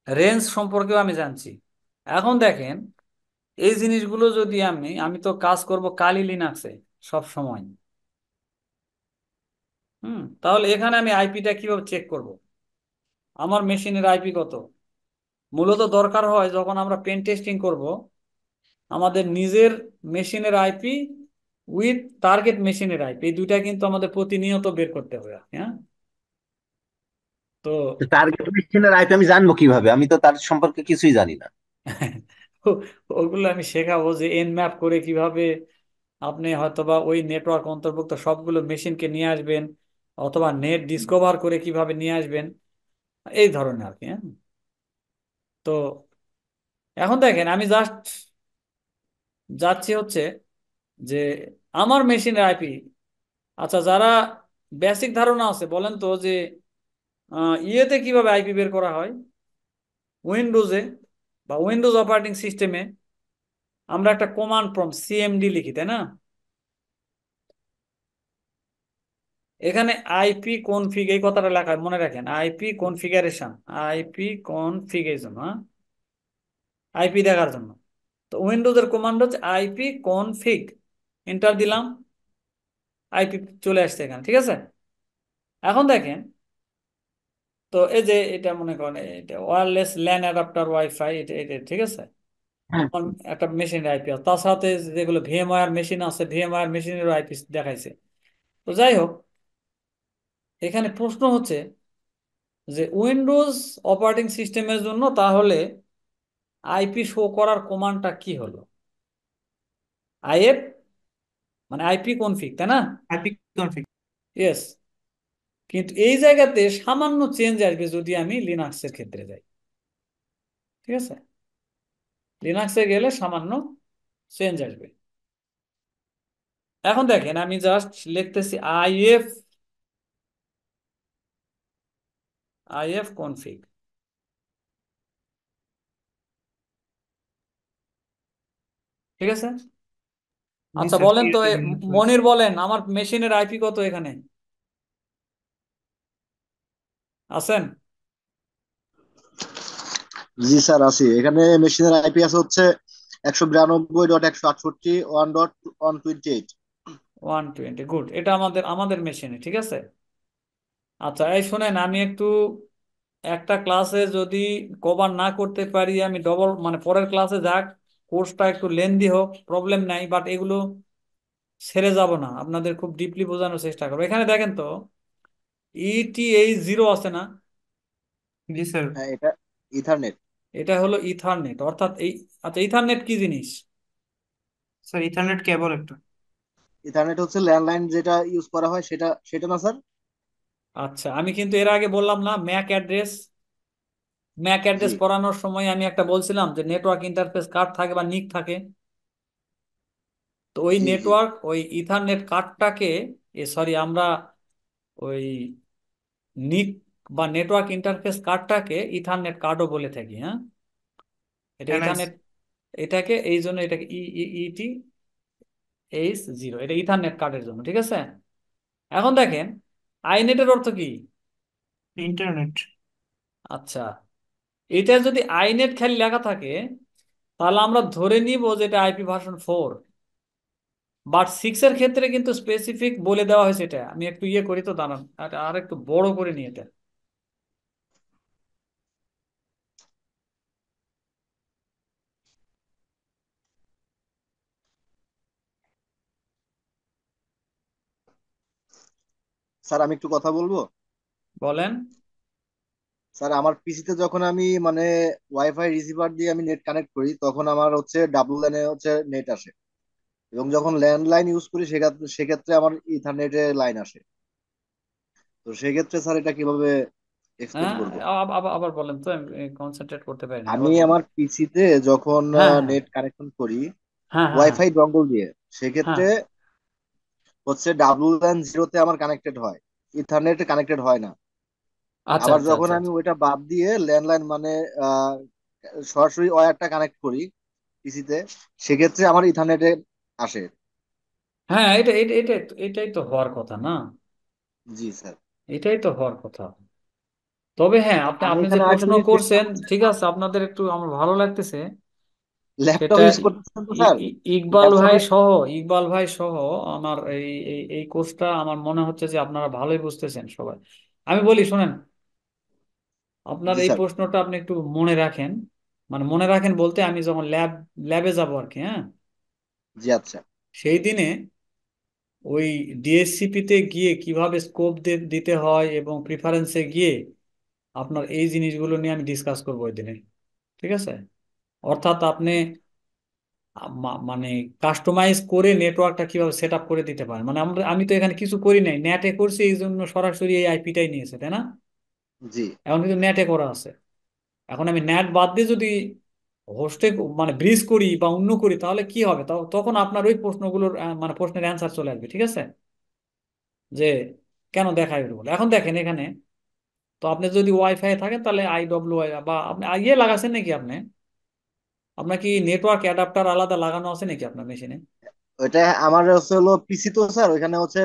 রেঞ্জ সম্পর্কেও আমি জানছি। এখন দেখেন এই জিনিসগুলো যদি আমি আমি তো কাজ করব কালি লিনাক্সে সব সময়। তাহলে এখানে আমি আইপিটা কিভাবে চেক করব, আমার মেশিনের আইপি কত। মূলত দরকার হয় যখন আমরা পেন টেস্টিং করব, আমাদের নিজের মেশিনের আইপি উইথ টার্গেট মেশিনের আইপি, এই দুইটা কিন্তু আমাদের প্রতিনিয়ত বের করতে হবে, হ্যাঁ। তো টার্গেট মেশিনের আইপি আমি জানবো কিভাবে? আমি তো তার সম্পর্কে কিছুই জানি না। ওগুলো আমি শেখাবো যে এন ম্যাপ করে কিভাবে আপনি হয়তোবা ওই নেটওয়ার্ক অন্তর্ভুক্ত সবগুলো মেশিনকে নিয়ে আসবেন, অথবা নেট ডিসকভার করে কিভাবে নিয়ে আসবেন, এই ধরনের আর কি, হ্যাঁ। তো এখন দেখেন আমি জাস্ট যাচ্ছি হচ্ছে যে আমার মেশিনের আইপি। আচ্ছা, যারা বেসিক ধারণা আছে বলেন তো যে ইয়েতে কিভাবে আইপি বের করা হয়, উইন্ডোজে বা উইন্ডোজ অপারেটিং সিস্টেমে আমরা একটা কমান্ড প্রম্পট সিএমডি লিখি, তাই না? এখানে আইপি কনফিগ এই কথাটা লেখা হয়, মনে রাখেন, আইপি কনফিগারেশন, আইপি কনফিগারেশন, হ্যাঁ, আইপি দেখার জন্য। তো উইন্ডোজের কমান্ড হচ্ছে আইপি কনফিগ, এন্টার দিলাম, আইপি চলে আসছে এখানে, ঠিক আছে। এখন দেখেন, তো এই যে এটা মনে করেন এটা ওয়্যারলেস ল্যান অ্যাডাপ্টার ওয়াইফাই, এটা এটা ঠিক আছে। হ্যাঁ। আমার একটা মেশিনের আইপি আছে, তার সাথে যেগুলো ভিএমওয়্যার মেশিন আছে ভিএমওয়্যার মেশিনেরও আইপি দেখাইছে। তো যাই হোক, এখানে প্রশ্ন হচ্ছে যে উইন্ডোজ অপারেটিং সিস্টেমের জন্য তাহলে আইপি শো করার কমান্ডটা কি হলো? আইএফ মানে আইপি কনফিগ, তাই না? IP config. ইয়েস। কিন্তু এই জায়গাতে সামান্য চেঞ্জ আসবে যদি আমি লিনাক্সের ক্ষেত্রে যাই। ঠিক আছে, লিনাক্সে গেলে সামান্য চেঞ্জ আসবে। এখন দেখেন আমি জাস্ট লিখতেছি আইএফ, আইএফ কনফিগ। ঠিক আছে। জি আচ্ছা স্যার, বলেন তো ক্রিয়েট লিনাক্স ওএস। মনির বলেন আমার মেশিনের আইপি কত এখানে আছেন? জি স্যার, আছি এখানে। মেশিনের আইপি আছে হচ্ছে 192.168.1.128। 120, গুড। এটা আমাদের আমাদের মেশিনে, ঠিক আছে। আচ্ছা এই শোনেন, আমি একটু একটা ক্লাসে যদি কভার না করতে পারি আমি ডবল মানে পরের ক্লাসে যাক, কোর্সটা একটু লেন্দি হোক প্রবলেম নাই, বাট এগুলো ছেড়ে যাব না, আপনাদের খুব ডিপলি বোঝানোর চেষ্টা করবো। এখানে দেখেন তো ইটিএইচ জিরো আছে না? জি স্যার। হ্যাঁ, এটা ইথারনেট। এটা হলো ইথারনেট, অর্থাৎ এই, আচ্ছা ইথারনেট কি জিনিস? স্যার ইথারনেট কেবল একটা। ইথারনেট হচ্ছে ল্যান্ডলাইন যেটা ইউজ করা হয়, সেটা সেটা না স্যার? আচ্ছা আমি কিন্তু এর আগে বললাম না ম্যাক অ্যাড্রেস, ম্যাক জি অ্যাড্রেস পড়ানোর সময় আমি একটা বলছিলাম যে নেটওয়ার্ক ইন্টারফেস কার্ড থাকে বা নিক থাকে। তো ওই জি জি। নেটওয়ার্ক ওই ইথারনেট কার্ডটাকে, সরি আমরা ওই নিক বা নেটওয়ার্ক ইন্টারফেস কার্ডটাকে ইথারনেট কার্ডও বলে থাকি, হ্যাঁ। এটা এনআইসি। ইথারনেট, এটাকে এই জন্য এটাকে ইটি এইচ জিরো, এটা ইথারনেট কার্ডের জন্য, ঠিক আছে। এখন দেখেন আইনেটের অর্থ কি? ইন্টারনেট। আচ্ছা, এটা যদি আইনেট খালি লেখা থাকে তাহলে আমরা ধরে নিব যে এটা আইপি ভার্সন 4, বাট 6 এর ক্ষেত্রে কিন্তু স্পেসিফিক বলে দেওয়া হয়েছে। এটা আমি একটু ইয়ে করি তো, দাঁড়ান আর একটু বড় করে নিয়ে এটা। স্যার, আমি একটু কথা বলবো। বলেন। স্যার, আমার পিসিতে যখন আমি মানে ওয়াইফাই রিসিভার দিয়ে আমি নেট কানেক্ট করি, তখন আমার হচ্ছে ডাবল লাইনে হচ্ছে নেট আসে। এবং যখন ল্যান্ডলাইন ইউজ করি, সেক্ষেত্রে সেক্ষেত্রে আমার ইথারনেটে লাইন আসে। তো সেক্ষেত্রে স্যার এটা কিভাবে এক্সপ্লেন হ্যাঁ, করব? আবার আবার বলেন তো, আমি কনসেন্ট্রেট করতে পারিনি, আমি আবার বলেন। আমার পিসিতে যখন হ্যাঁ হ্যাঁ নেট কানেকশন করি হ্যাঁ হ্যাঁ হ্যাঁ ওয়াইফাই ডঙ্গল দিয়ে, হ্যাঁ। সেক্ষেত্রে হচ্ছে ডাবল লাইন জিরোতে আমার কানেক্টেড হয়, ইথারনেটে কানেক্টেড হয় না। আচ্ছা আবার আচ্ছা যখন আচ্ছা আমি আচ্ছা। ওইটা বাদ দিয়ে ল্যান্ডলাইন মানে আহ, সরাসরি ওয়্যারটা কানেক্ট করি পিসিতে, সেক্ষেত্রে আমার ইথারনেটে আসে। হ্যাঁ এটা এটা এটাই তো, এটাই তো হওয়ার কথা না? জি স্যার। এটাই তো হওয়ার কথা। তবে হ্যাঁ আপনি আমি আপনি যে এখানে আরেকটা প্রশ্ন জিনিস দেখতে করছেন পাচ্ছি, ঠিক আছে, আপনাদের একটু আমার ভালো লাগতেছে। ল্যাপটপ সেটা ইউজ করতেছেন তো স্যার? ইকবাল ভাই ল্যাপটপে। সহ, ইকবাল ভাই সহ আমার এই এই এই কোর্সটা আমার মনে হচ্ছে যে আপনারা ভালোই বুঝতেছেন সবাই। আমি বলি শোনেন, আপনার জি এই স্যার। প্রশ্নটা আপনি একটু মনে রাখেন, মানে মনে রাখেন বলতে আমি যখন ল্যাবে যাবো আর কি, হ্যাঁ, জি আচ্ছা। সেই দিনে ওই ডিএসসিপি তে গিয়ে কিভাবে স্কোপ দিতে হয় এবং প্রিফারেন্সে গিয়ে আপনার এই জিনিসগুলো নিয়ে আমি ডিসকাস করবো ওই দিনে। ঠিক আছে, অর্থাৎ আপনি মানে কাস্টমাইজ করে নেটওয়ার্কটা কিভাবে সেট আপ করে দিতে পারেন। মানে আমি তো এখানে কিছু করি নাই, নেটে করছি এই জন্য সরাসরি এই আইপিটাই নিয়েছে, তাই না? জি। এখন কিন্তু নেটে করা আছে। এখন আমি নেট বাদ দিয়ে যদি হোস্টে মানে ব্রিজ করি বা অন্য করি তাহলে কি হবে? তখন আপনার ওই প্রশ্নগুলোর মানে প্রশ্নের অ্যান্সার চলে আসবে, ঠিক আছে, যে কেন দেখায় এর বলে। এখন দেখেন এখানে তো আপনি যদি ওয়াইফাই থাকেন তাহলে আইডব্লিউ বা আপনি ইয়ে লাগাচ্ছেন নাকি আপনি? আপনার কি নেটওয়ার্ক অ্যাডাপ্টার আলাদা লাগানো আছে নাকি আপনার মেশিনে? ওইটা আমার হচ্ছে হলো পিসি তো স্যার, ওইখানে হচ্ছে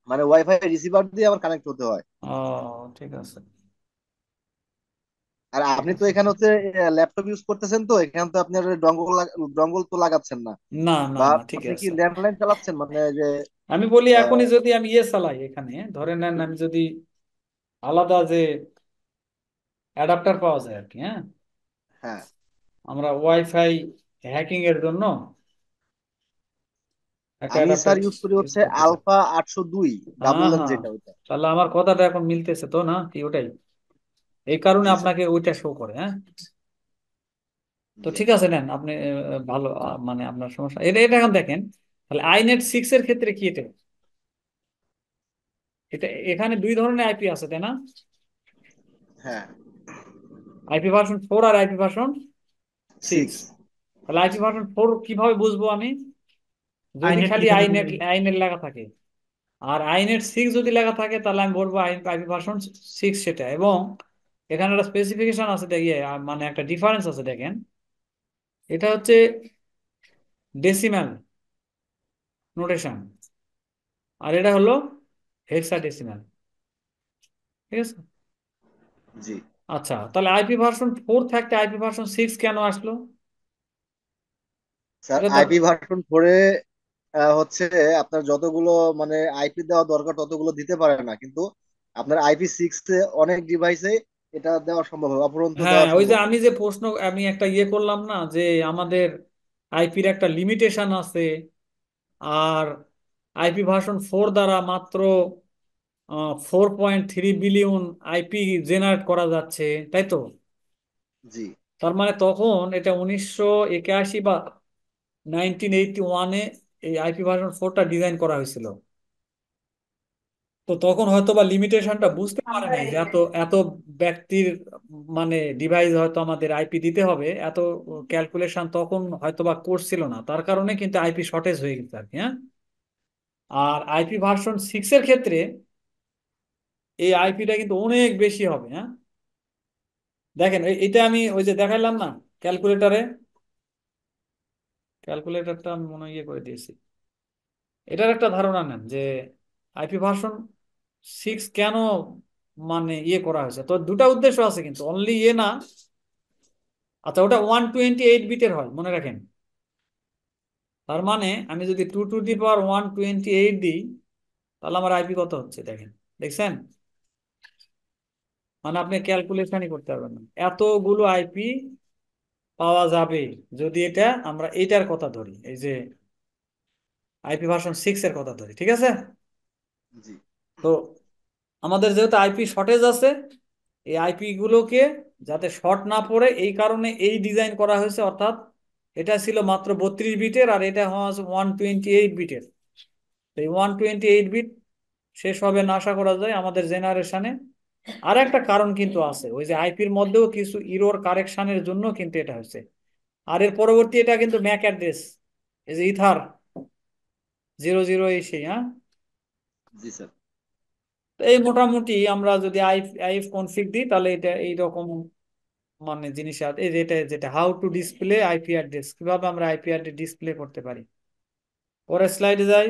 মানে ওয়াইফাই রিসিভার দিয়ে আমার কানেক্ট হতে হয়। ও ঠিক আছে, আর ঠিক আপনি তো আছে। এখানে হচ্ছে ল্যাপটপ ইউজ করতেছেন, তো এখানে তো আপনি আর ডঙ্গল ডঙ্গল তো লাগাচ্ছেন না। না না বা না, ঠিক আপনি কি আছে। ল্যান্ডলাইন চালাচ্ছেন, মানে যে আমি বলি আহ, এখনই যদি আমি ইয়ে চালাই এখানে, ধরে নেন আমি যদি আলাদা যে অ্যাডাপ্টার পাওয়া যায় আর কি, হ্যাঁ, হ্যাঁ। আমরা ওয়াইফাই হ্যাকিং এর জন্য একটা আমি অ্যাডাপ্টার স্যার ইউজ করি ইউজ হচ্ছে করতে চাই। আলফা 802, ডাবল হ্যাঁ লেন হ্যাঁ, যেটা ওইটা। তাহলে আমার কথাটা এখন মিলতেছে তো, না কি ওটাই? এই কারণে জি স্যার। আপনাকে ওইটা শো করে। হ্যাঁ, তো জি। ঠিক আছে, নেন আপনি ভালো, মানে আপনার সমস্যা এটা এটা এখন দেখেন। তাহলে আইনেট 6 এর ক্ষেত্রে কি এটা, এটা এখানে দুই ধরনের আইপি আছে, তাই না? হ্যাঁ। আইপি ভার্সন 4 আর আইপি ভার্সন 6। 6। তাহলে আইপি ভার্সন 4 কিভাবে বুঝবো আমি? যদি আইনেট খালি লেখা থাকলে আইনেট আইনেট লেখা থাকে, আর আইনেট 6 যদি লেখা থাকে, তাহলে আমি বলবো আইপি ভার্সন 6 সেটা। এবং এখানে একটা স্পেসিফিকেশন আছে, দেখিয়ে মানে একটা ডিফারেন্স আছে, দেখেন। এটা হচ্ছে ডেসিমাল নোটেশন, আর এটা হলো হেক্সাডেসিমাল। ঠিক আছে। জি আচ্ছা, তাহলে আইপি ভার্সন 4 থাকতে আইপি ভার্সন 6 কেন আসলো? স্যার, এটা তো আইপি ভার্সন 4-এ হচ্ছে আপনার যতগুলো মানে আইপি দেওয়া দরকার ততগুলো দিতে পারে না, কিন্তু আপনার আইপি 6-এ অনেক ডিভাইসে এটা দেওয়া সম্ভব হবে, অপরন্ত হ্যাঁ, দেওয়া ওই যে সম্ভব আমি হবে। যে প্রশ্ন আমি একটা ইয়ে করলাম না, যে আমাদের আইপির একটা লিমিটেশন আছে, আর আইপি ভার্সন 4 দ্বারা মাত্র 4.3 বিলিয়ন আইপি জেনারেট করা যাচ্ছে, তাই তো? জি তার মানে তখন এটা 1981 বা 1981-এ এই আইপি ভার্সন 4টা ডিজাইন করা হয়েছিল। তো তখন হয়তো বা লিমিটেশনটা বুঝতে পারে নাই যে এত এত ব্যক্তির মানে ডিভাইস হয়তো আমাদের আইপি দিতে হবে, এত ক্যালকুলেশন তখন হয়তো বা করছিল না, তার কারণে কিন্তু আইপি শর্টেজ হয়ে গেছে আর কি। হ্যাঁ, আর আইপি ভার্সন 6 এর ক্ষেত্রে এই আইপিটা কিন্তু অনেক বেশি হবে। হ্যাঁ, দেখেন এটা আমি ওই যে দেখাইলাম না ক্যালকুলেটরে, ক্যালকুলেটরটা আমি মনে হয় ইয়ে করে দিয়েছি। এটার একটা ধারণা নেন যে আইপি ভার্সন 6 কেন মানে ইয়ে করা হয়েছে। তো দুটা উদ্দেশ্য আছে, কিন্তু অনলি ইয়ে না। আচ্ছা, ওটা 128 বিটের হয়, মনে রাখেন। তার মানে আমি যদি 2 টু দি পাওয়ার 128 দিই, তাহলে আমার আইপি কত হচ্ছে দেখেন, দেখছেন? মানে আপনি ক্যালকুলেশনই করতে পারবেন না, এতগুলো আইপি পাওয়া যাবে যদি এটা আমরা এইটার কথা ধরি, এই যে আইপি ভার্সন 6 এর কথা ধরি। ঠিক আছে। জি তো আমাদের যেহেতু আইপি শর্টেজ আছে, এই আইপি গুলোকে যাতে শর্ট না পড়ে, এই কারণে এই ডিজাইন করা হয়েছে। অর্থাৎ এটা ছিল মাত্র 32 বিটের, আর এটা হওয়া 128 বিটের। এই 128 বিট শেষ হবে না আশা করা যায় আমাদের জেনারেশনে। আর একটা কারণ কিন্তু আছে, ওই যে আইপির মধ্যেও কিছু ইরোর কারেকশনের জন্য কিন্তু এটা হয়েছে। আর এর পরবর্তী এটা কিন্তু ম্যাক অ্যাড্রেস, এই যে ইথার 00 এই সেই। হ্যাঁ, জি স্যার। তো এই মোটামুটি আমরা যদি আইএফ আইএফ কনফিগ দিই, তাহলে এটা এইরকম মানে জিনিস আছে। এই যেটা যেটা how to display IP address, কিভাবে আমরা আইপি অ্যাড্রেস ডিসপ্লে করতে পারি। পরের স্লাইডে যাই।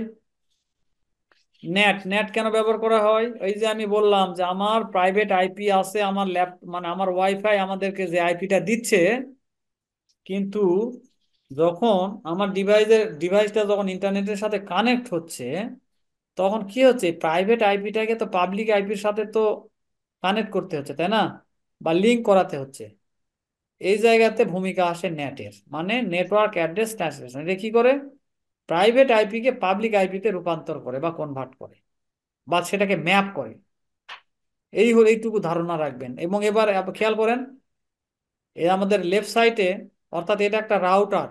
নেট নেট কেন ব্যবহার করা হয়? এই যে আমি বললাম যে আমার প্রাইভেট আইপি আছে, আমার ল্যাপ মানে আমার ওয়াইফাই আমাদেরকে যে আইপিটা দিচ্ছে, কিন্তু যখন আমার ডিভাইসটা যখন ইন্টারনেটের সাথে কানেক্ট হচ্ছে, তখন কি হচ্ছে, প্রাইভেট আইপিটাকে তো পাবলিক আইপির সাথে তো কানেক্ট করতে হচ্ছে, তাই না? বা লিঙ্ক করাতে হচ্ছে। এই জায়গাতে ভূমিকা আসে নেটের, মানে নেটওয়ার্ক অ্যাড্রেস ট্রান্সলেশন। এটা কি করে? প্রাইভেট আইপি কে পাবলিক আইপিতে রূপান্তর করে বা কনভার্ট করে, বা সেটাকে ম্যাপ করে। এই হলো, এইটুকু ধারণা রাখবেন। এবং এবার খেয়াল করেন, এই আমাদের লেফট সাইডে, অর্থাৎ এটা একটা রাউটার।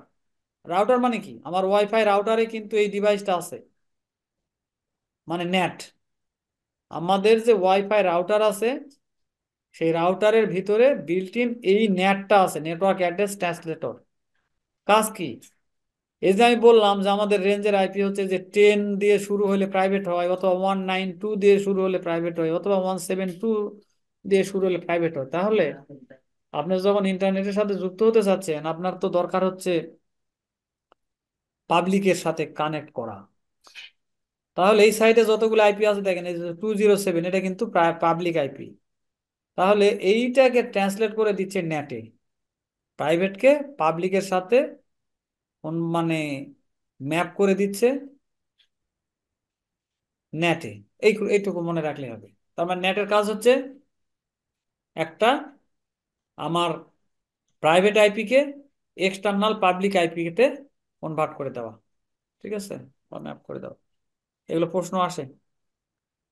রাউটার মানে কি, আমার ওয়াইফাই রাউটারে কিন্তু এই ডিভাইসটা আছে, মানে নেট। আমাদের যে ওয়াইফাই রাউটার আছে, সেই রাউটারের ভিতরে বিল্ট ইন এই নেটটা আছে, নেটওয়ার্ক অ্যাড্রেস ট্রান্সলেটর। কাজ কি? এই যে আমি বললাম যে আমাদের রেঞ্জের আইপি হচ্ছে যে 10 দিয়ে শুরু হলে প্রাইভেট হয়, অথবা 192 দিয়ে শুরু হলে প্রাইভেট হয়, অথবা 172 দিয়ে শুরু হলে প্রাইভেট হয়। তাহলে আপনি যখন ইন্টারনেটের সাথে যুক্ত হতে চাচ্ছেন, আপনার তো দরকার হচ্ছে পাবলিকের সাথে কানেক্ট করা। তাহলে এই সাইটে যতগুলো আইপি আছে দেখেন, এই যে 207, এটা কিন্তু পাবলিক আইপি। তাহলে এইটাকে ট্রান্সলেট করে দিচ্ছে নেটে, প্রাইভেটকে পাবলিকের সাথে মানে ম্যাপ করে দিচ্ছে নেটে। এইটুকু মনে রাখলে হবে। তার মানে নেটের কাজ হচ্ছে একটা আমার প্রাইভেট আইপি কে এক্সটার্নাল পাবলিক আইপি তে কনভার্ট করে দেওয়া। ঠিক আছে, বা ম্যাপ করে দেওয়া। এগুলো প্রশ্ন আসে।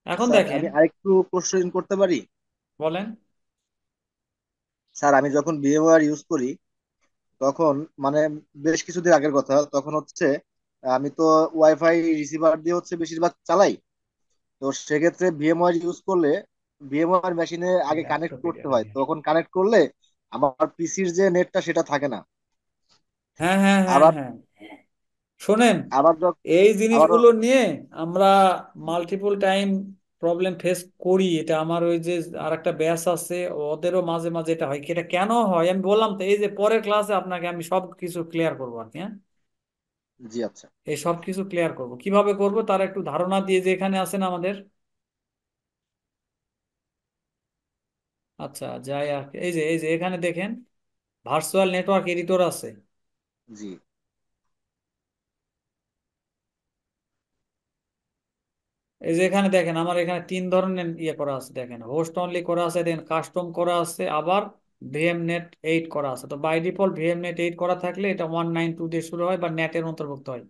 এখন স্যার, দেখেন, আমি আরেকটু কোশ্চেন করতে পারি? বলেন। স্যার আমি যখন ভিএমওয়ার ইউজ করি তখন মানে বেশ কিছুদিন আগের কথা, তখন হচ্ছে আমি তো ওয়াইফাই রিসিভার দিয়ে হচ্ছে বেশিরভাগ চালাই। তো সেক্ষেত্রে ভিএমওয়ার ইউজ করলে ভিএমওয়ার মেশিনে আগে কানেক্ট ল্যাপটপ এটা করতে হয়, দেখেন। তখন কানেক্ট করলে আমার পিসির যে নেটটা সেটা থাকে না। হ্যাঁ হ্যাঁ হ্যাঁ আবার হ্যাঁ, শোনেন, আবার এই আবারও। জিনিসগুলো নিয়ে আমরা মাল্টিপল টাইম প্রবলেম ফেস করি। এটা আমার ওই যে আর একটা ব্যাচ আছে, ওদেরও মাঝে মাঝে এটা হয়। এটা কেন হয় আমি বললাম তো, এই যে পরের ক্লাসে আপনাকে আমি সব কিছু ক্লিয়ার করবো আর কি, হ্যাঁ। জি আচ্ছা। এই সব কিছু ক্লিয়ার করব, কিভাবে করব তার একটু ধারণা দিয়ে, যে এখানে আছেন আমাদের। আচ্ছা যাই আর কি। এই যে এখানে দেখেন ভার্চুয়াল নেটওয়ার্ক এডিটর আছে। জি এই যে এখানে দেখেন আমার এখানে তিন ধরনের ইয়ে করা আছে, দেখেন হোস্ট অনলি করা আছে, দেখেন কাস্টম করা আছে, আবার ভিএম নেট 8 করা আছে। তো বাই ডিফল্ট ভিএম নেট 8 করা থাকলে এটা 192 দিয়ে শুরু হয় বা নেটের অন্তর্ভুক্ত হয়।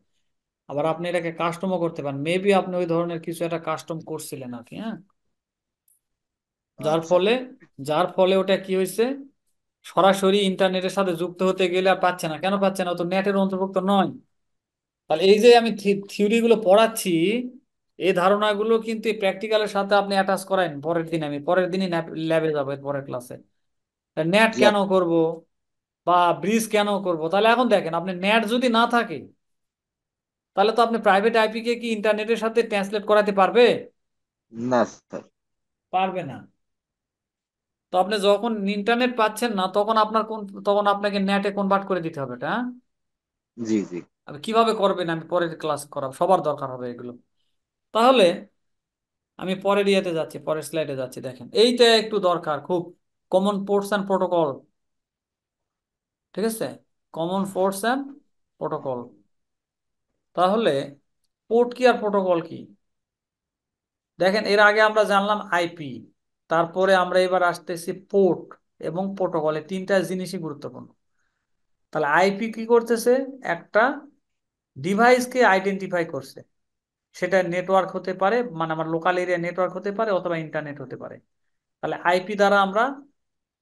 আবার আপনি এটাকে কাস্টমও করতে পারেন, মেবি আপনি ওই ধরনের কিছু একটা কাস্টম করছিলেন আর কি, হ্যাঁ। যার আচ্ছা। ফলে যার ফলে ওটা কি হয়েছে, সরাসরি ইন্টারনেটের সাথে যুক্ত হতে গেলে আর পাচ্ছে না। কেন পাচ্ছে না? ও তো নেটের অন্তর্ভুক্ত নয়। তাহলে এই যে আমি থিওরি গুলো পড়াচ্ছি, এই ধারণাগুলো কিন্তু প্র্যাকটিক্যালের সাথে আপনি অ্যাটাচ করাইন। পরের দিন আমি পরের দিনই ল্যাবে যাবো, এর পরের ক্লাসে। নেট জি কেন আচ্ছা। করব বা ব্রিজ কেন করব? তাহলে এখন দেখেন, আপনি নেট যদি না থাকে তাহলে তো আপনি প্রাইভেট আইপি কে কি ইন্টারনেটের সাথে ট্রান্সলেট করাতে পারবে? না স্যার। পারবে না। তো আপনি যখন ইন্টারনেট পাচ্ছেন না, তখন আপনাকে নেটে কনভার্ট করে দিতে হবে এটা, হ্যাঁ? জি জি। আপনি কিভাবে করবেন আমি পরের ক্লাস করাবো, সবার দরকার হবে এগুলো। তাহলে আমি পরের ইয়েতে যাচ্ছি, পরের স্লাইডে যাচ্ছি। দেখেন এইটা একটু দরকার খুব, কমন পোর্টস অ্যান্ড প্রোটোকল। ঠিক আছে, কমন পোর্টস অ্যান্ড প্রোটোকল। তাহলে পোর্ট কি আর প্রোটোকল কি? দেখেন এর আগে আমরা জানলাম আইপি, তারপরে আমরা এবার আসতেছি পোর্ট এবং প্রোটোকল। এই তিনটা জিনিসই গুরুত্বপূর্ণ। তাহলে আইপি কি করতেছে? একটা ডিভাইসকে আইডেন্টিফাই করছে। সেটা নেটওয়ার্ক হতে পারে, মানে আমার লোকাল এরিয়া নেটওয়ার্ক হতে পারে, অথবা ইন্টারনেট হতে পারে। তাহলে আইপি দ্বারা আমরা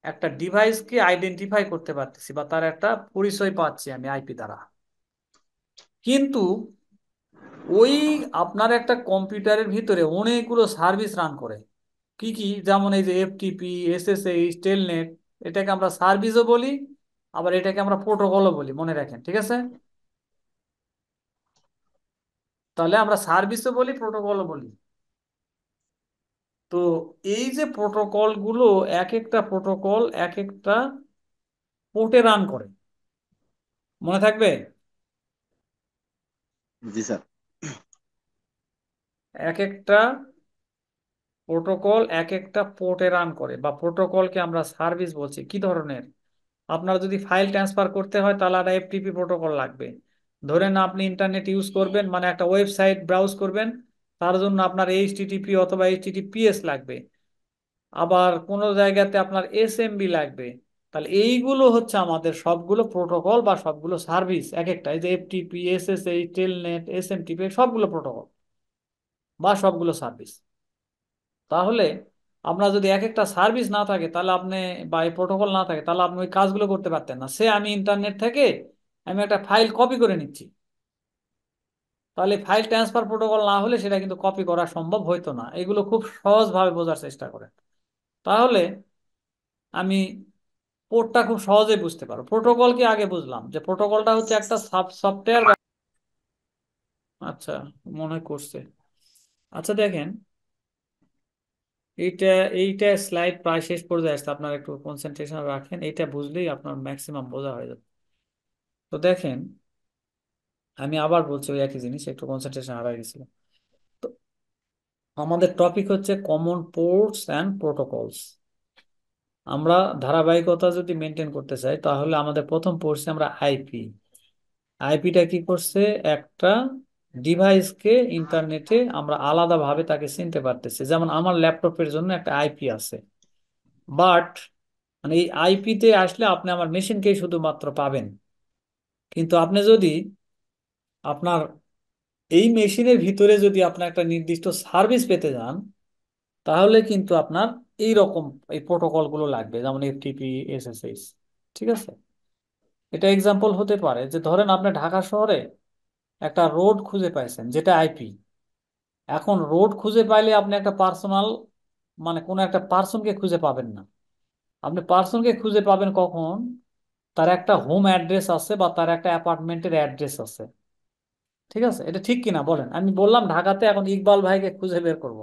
একটা ডিভাইসকে আইডেন্টিফাই করতে পারতেছি, বা তার একটা পরিচয় পাচ্ছি আমি আইপি দ্বারা। কিন্তু ওই আপনার একটা কম্পিউটারের ভিতরে অনেকগুলো সার্ভিস রান করে। কি কি? যেমন এই যে এফটিপি, এসএসএইচ, টেলনেট, এটাকে আমরা সার্ভিসও বলি, আবার এটাকে আমরা প্রোটোকলও বলি, মনে রাখেন, ঠিক আছে? তাহলে আমরা সার্ভিসও বলি, প্রোটোকলও বলি। তো এই যে প্রোটোকল গুলো, এক একটা প্রোটোকল এক একটা পোর্টে রান করে, মনে থাকবে। জি স্যার। এক একটা প্রোটোকল এক একটা পোর্টে রান করে, বা প্রোটোকলকে আমরা সার্ভিস বলছি। কি ধরনের? আপনার যদি ফাইল ট্রান্সফার করতে হয় তাহলে একটা এফটিপি প্রোটোকল লাগবে। ধরেন আপনি ইন্টারনেট ইউজ করবেন, মানে একটা ওয়েবসাইট ব্রাউজ করবেন, তার জন্য আপনার এইচটিটিপি অথবা এইচটিটিপিএস লাগবে। আবার কোনো জায়গাতে আপনার এসএমবি লাগবে। তাহলে এইগুলো হচ্ছে আমাদের সবগুলো প্রোটোকল বা সবগুলো সার্ভিস। এক একটা, এই যে এফটিপি, এসএসএইচ, টেলনেট, এসএমটিপি, সবগুলো প্রোটোকল বা সবগুলো সার্ভিস। তাহলে আপনার যদি এক একটা সার্ভিস না থাকে তাহলে আপনি, বা এই প্রোটোকল না থাকে, তাহলে আপনি ওই কাজগুলো করতে পারতেন না। সে আমি ইন্টারনেট থেকে আমি একটা ফাইল কপি করে নিচ্ছি, তাহলে ফাইল ট্রান্সফার প্রোটোকল না হলে সেটা কিন্তু কপি করা সম্ভব হইতো না। এগুলো খুব সহজভাবে বোঝার চেষ্টা করেন, তাহলে আমি পোর্টটা খুব সহজেই বুঝতে পারো। প্রোটোকল কি আগে বুঝলাম, যে প্রোটোকলটা হচ্ছে একটা সফটওয়্যার। আচ্ছা, মনে করছে। আচ্ছা দেখেন, এইটা এইটা স্লাইড প্রায় শেষ পর্যায়ে আসছে, আপনার একটু কনসেন্ট্রেশন রাখেন, এইটা বুঝলেই আপনার ম্যাক্সিমাম বোঝা হয়ে যাবে। তো দেখেন, আমি আবার বলছি ওই একই জিনিস, একটু কনসেন্ট্রেশন হারাই গেছিল। তো আমাদের টপিক হচ্ছে কমন পোর্টস অ্যান্ড প্রোটোকলস। আমরা ধারাবাহিকতা যদি মেনটেন করতে চাই তাহলে আমাদের প্রথম পড়ছে আমরা আইপি। আইপিটা কি করছে? একটা ডিভাইসকে ইন্টারনেটে আমরা আলাদাভাবে তাকে চিনতে পারতেছি। যেমন আমার ল্যাপটপের জন্য একটা আইপি আছে, বাট মানে এই আইপিতে আসলে আপনি আমার মেশিনকেই শুধুমাত্র পাবেন। কিন্তু আপনি যদি আপনার এই মেশিনের ভিতরে যদি আপনার একটা নির্দিষ্ট সার্ভিস পেতে যান, তাহলে কিন্তু আপনার এইরকম এই প্রোটোকল গুলো লাগবে, যেমন এফটিপি, এসএসএইচ। ঠিক আছে, এটা এক্সাম্পল হতে পারে যে ধরেন আপনি ঢাকা শহরে একটা রোড খুঁজে পাইছেন যেটা আইপি। এখন রোড খুঁজে পাইলে আপনি একটা পার্সোনাল, মানে কোনো একটা পার্সনকে খুঁজে পাবেন না। আপনি পার্সনকে খুঁজে পাবেন কখন? তার একটা হোম অ্যাড্রেস আছে বা তার একটা অ্যাপার্টমেন্টের অ্যাড্রেস আছে। ঠিক আছে, এটা ঠিক কিনা বলেন? আমি বললাম ঢাকাতে এখন ইকবাল ভাইকে খুঁজে বের করব,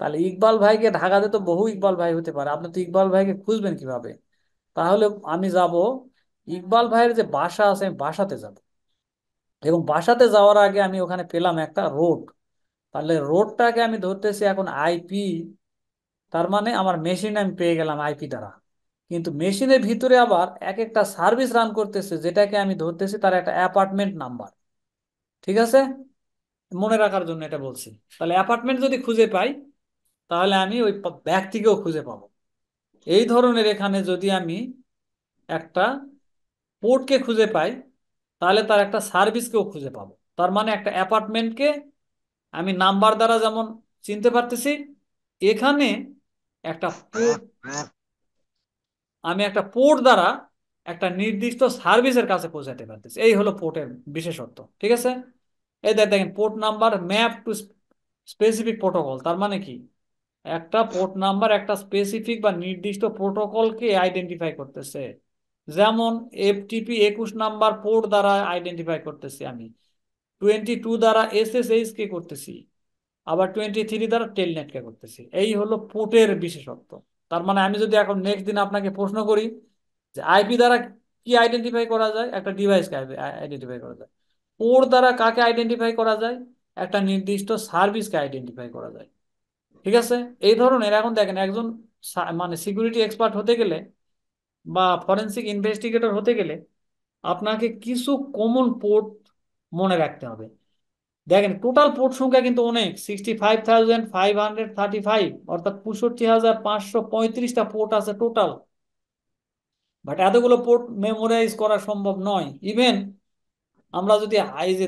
তাহলে ইকবাল ভাইকে, ঢাকাতে তো বহু ইকবাল ভাই হতে পারে, আপনি তো ইকবাল ভাইকে খুঁজবেন কিভাবে? তাহলে আমি যাব, ইকবাল ভাইয়ের যে বাসা আছে আমি বাসাতে যাব, এবং বাসাতে যাওয়ার আগে আমি ওখানে পেলাম একটা রোড। তাহলে রোডটাকে আমি ধরতেছি এখন আইপি, তার মানে আমার মেশিন আমি পেয়ে গেলাম আইপি দ্বারা। কিন্তু মেশিনের ভিতরে আবার এক একটা সার্ভিস রান করতেছে যেটাকে আমি ধরতেছি তার একটা অ্যাপার্টমেন্ট নাম্বার। ঠিক আছে, মনে রাখার জন্য এটা বলছি। তাহলে অ্যাপার্টমেন্ট যদি খুঁজে পাই তাহলে আমি ওই ব্যক্তিকেও খুঁজে পাবো। এই ধরনের এখানে যদি আমি একটা পোর্টকে খুঁজে পাই তাহলে তার একটা সার্ভিসকেও খুঁজে পাবো। তার মানে একটা অ্যাপার্টমেন্টকে আমি নাম্বার দ্বারা যেমন চিনতে পারতেছি, এখানে একটা পোর্ট, আমি একটা পোর্ট দ্বারা একটা নির্দিষ্ট সার্ভিসের কাছে পৌঁছাতে পারতেছি। এই হলো পোর্টের বিশেষত্ব। ঠিক আছে, এই দেখেন port number map two specific protocol. তার মানে কি, একটা পোর্ট নাম্বার একটা স্পেসিফিক বা নির্দিষ্ট প্রোটোকলকে আইডেন্টিফাই করতেছে। যেমন এফটিপি 21 নাম্বার পোর্ট দ্বারা আইডেন্টিফাই করতেছি আমি, 22 দ্বারা এসএসএইচ কে করতেছি, আবার 23 দ্বারা টেলনেট কে করতেছি। এই হলো পোর্টের বিশেষত্ব। তার মানে আমি যদি এখন নেক্সট দিন আপনাকে প্রশ্ন করি যে আইপি দ্বারা কি আইডেন্টিফাই করা যায়, একটা ডিভাইসকে আইডেন্টিফাই করা যায়। পোর্ট দ্বারা কাকে আইডেন্টিফাই করা যায়, একটা নির্দিষ্ট সার্ভিসকে আইডেন্টিফাই করা যায়। ঠিক আছে, এই ধরনের এখন দেখেন একজন মানে সিকিউরিটি এক্সপার্ট হতে গেলে বা ফরেনসিক ইনভেস্টিগেটর হতে গেলে আপনাকে কিছু কমন পোর্ট মনে রাখতে হবে। দেখেন টোটাল পোর্ট সংখ্যা কিন্তু অনেক, 65,535, অর্থাৎ 65,535টা পোর্ট আছে টোটাল। বাট এতগুলো পোর্ট মেমোরাইজ করা সম্ভব নয়। ইভেন আমরা যদি যে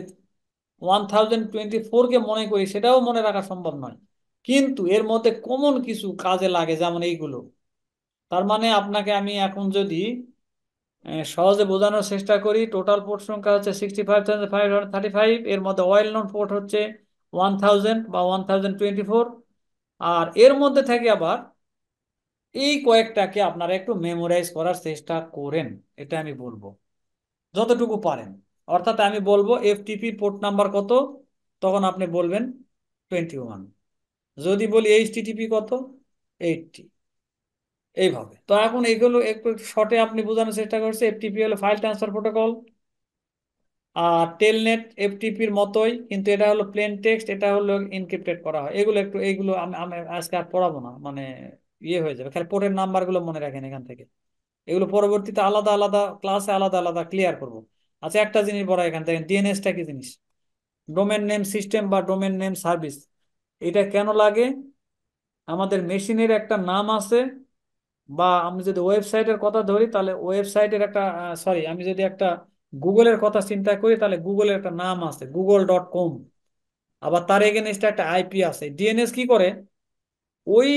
1024কে মনে করি সেটাও মনে রাখা সম্ভব নয়। কিন্তু এর মধ্যে কমন কিছু কাজে লাগে, যেমন এইগুলো। তার মানে আপনাকে আমি এখন যদি সহজে বোঝানোর চেষ্টা করি, টোটাল পোর্ট সংখ্যা হচ্ছে 65,535, এর মধ্যে ওয়েল নোন পোর্ট হচ্ছে 1000 বা 1024। আর এর মধ্যে থেকে আবার এই কয়েকটাকে আপনারা একটু মেমোরাইজ করার চেষ্টা করেন, এটা আমি বলবো যতটুকু পারেন। অর্থাৎ আমি বলবো এফটিপি পোর্ট নাম্বার কত, তখন আপনি বলবেন 21। যদি বলি এইচটিটিপি কত, 80। এইভাবে তো এখন এগুলো একটু শর্টে আপনি বোঝানোর চেষ্টা করছে। এফটিপি হলো ফাইল ট্রান্সফার প্রোটোকল, আর টেলনেট এফটিপির মতোই, কিন্তু এটা হলো প্লেন টেক্সট, এটা হলো এনক্রিপ্টেড করা হয়। এগুলো একটু, এইগুলো আমি আমি আজকে আর পড়াবো না, মানে ইয়ে হয়ে যাবে, খালি পোর্টের নাম্বারগুলো মনে রাখেন এখান থেকে। এগুলো পরবর্তীতে আলাদা আলাদা ক্লাসে আলাদা আলাদা ক্লিয়ার করব। আচ্ছা, একটা জিনিস বড়, এখান থেকে ডিএনএসটা কি জিনিস? ডোমেন নেম সিস্টেম বা ডোমেন নেম সার্ভিস। এটা কেন লাগে? আমাদের মেশিনের একটা নাম আছে, বা আমি যদি ওয়েবসাইটের কথা ধরি তাহলে ওয়েবসাইটের একটা, সরি, আমি যদি একটা গুগলের কথা চিন্তা করি তাহলে গুগলের একটা নাম আছে google.com, আবার তার এগেনস্টে একটা আইপি আছে। ডিএনএস কি করে, ওই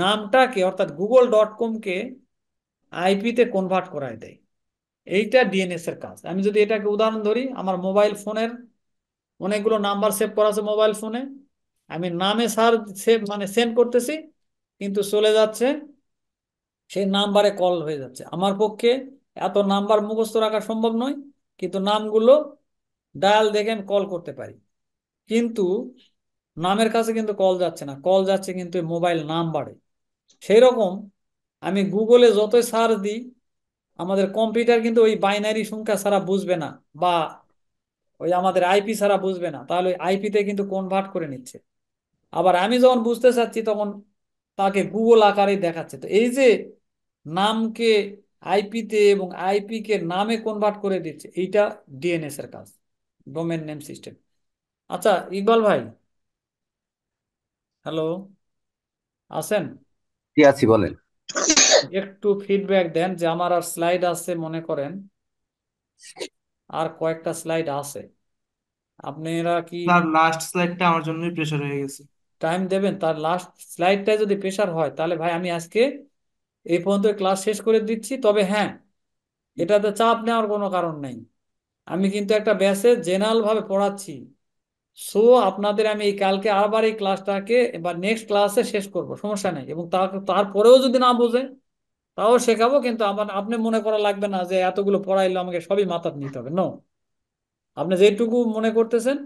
নামটাকে অর্থাৎ google.com-কে আইপিতে কনভার্ট করায় দেয়। এইটা ডিএনএস এর কাজ। আমি যদি এটাকে উদাহরণ ধরি, আমার মোবাইল ফোনের অনেকগুলো নাম্বার সেভ করা আছে মোবাইল ফোনে, আমি নামে সার সেভ মানে সেন্ড করতেছি, কিন্তু চলে যাচ্ছে সেই নাম্বারে কল হয়ে যাচ্ছে। আমার পক্ষে এত নাম্বার মুখস্থ রাখা সম্ভব নয়, কিন্তু নামগুলো ডায়াল দেখে আমি কল করতে পারি। কিন্তু নামের কাছে কিন্তু কল যাচ্ছে না, কল যাচ্ছে কিন্তু মোবাইল নাম্বারে। সেই রকম আমি গুগলে যতই সার্চ দিই, আমাদের কম্পিউটার কিন্তু ওই বাইনারি সংখ্যা ছাড়া বুঝবে না, বা ওই আমাদের আইপি ছাড়া বুঝবে না, তাহলে ওই আইপিতে কিন্তু কনভার্ট করে নিচ্ছে। আবার আমি যখন বুঝতে চাচ্ছি তখন তাকে গুগল আকারে দেখাচ্ছে। তো এই যে নামকে আইপিতে এবং আইপি কে নামে কনভার্ট করে দিচ্ছে, এইটা ডিএনএস এর কাজ, ডোমেন নেম সিস্টেম। আচ্ছা ইকবাল ভাই, হ্যালো, আছেন? কি আছি বলেন। একটু ফিডব্যাক দেন যে আমার আর স্লাইড আছে মনে করেন, আর কয়েকটা স্লাইড আছে, আপনারা কি? স্যার লাস্ট স্লাইডটা আমার জন্যই প্রেশার হয়ে গেছে। টাইম দেবেন, তার লাস্ট স্লাইডটায় যদি প্রেশার হয় তাহলে ভাই আমি আজকে এই পর্যন্ত ক্লাস শেষ করে দিচ্ছি। তবে হ্যাঁ, এটাতে চাপ নেওয়ার কোনো কারণ নেই। আমি কিন্তু একটা ব্যাচে জেনারেল ভাবে পড়াচ্ছি। সো আপনাদের আমি এই কালকে আবার এই ক্লাসটাকে বা নেক্সট ক্লাসে শেষ করব, সমস্যা নেই। এবং তারপরেও যদি না বোঝে তাও শেখাবো, কিন্তু আমার আপনি মনে করা লাগবে না যে এতগুলো পড়াইলো আমাকে সবই মাথায় নিতে হবে। নো, আপনি যেটুকু মনে করতেছেন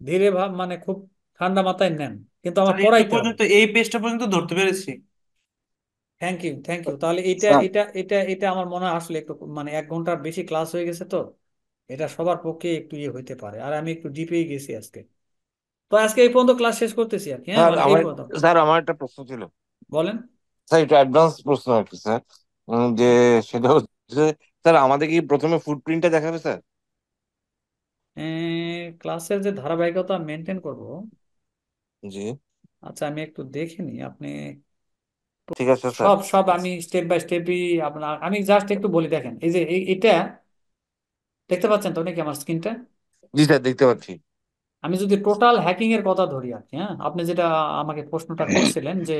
ধীরে মানে খুব ঠান্ডা মাথায় নেন, কিন্তু আমার স্যার এই পড়াইতে হবে। পর্যন্ত, এই পেজটা পর্যন্ত ধরতে পেরেছি। Thank you, thank you. তাহলে এটা স্যার এটা এটা এটা আমার মনে হয় আসলে একটু মানে 1 ঘন্টার বেশি ক্লাস হয়ে গেছে তো, এটা সবার পক্ষে একটু ইয়ে হইতে পারে। আর আমি একটু ডিপেই গেছি আজকে। তো আজকে এই পর্যন্ত ক্লাস শেষ করতেছি আর কি। হ্যাঁ, স্যার মানে এই আমার পর্যন্ত। স্যার আমার একটা প্রশ্ন ছিল। বলেন। স্যার এটা অ্যাডভান্স প্রশ্ন আর কি স্যার। যে সেটা হচ্ছে, স্যার আমাদের কি প্রথমে ফুটপ্রিন্টটা দেখাবে স্যার? ক্লাসের যে ধারাবাহিকতা মেনটেন করব, জি, আচ্ছা আমি একটু দেখে নিই। আপনি ঠিক আছে স্যার। সব সব আমি স্টেপ বাই স্টেপই আপনার, আমি জাস্ট একটু বলি। দেখেন এই যে এটা দেখতে পাচ্ছেন তো নাকি আমার স্ক্রিনটা? জি স্যার, দেখতে পাচ্ছি। আমি যদি টোটাল হ্যাকিং এর কথা ধরি আর কি, হ্যাঁ, আপনি যেটা আমাকে প্রশ্নটা করছিলেন যে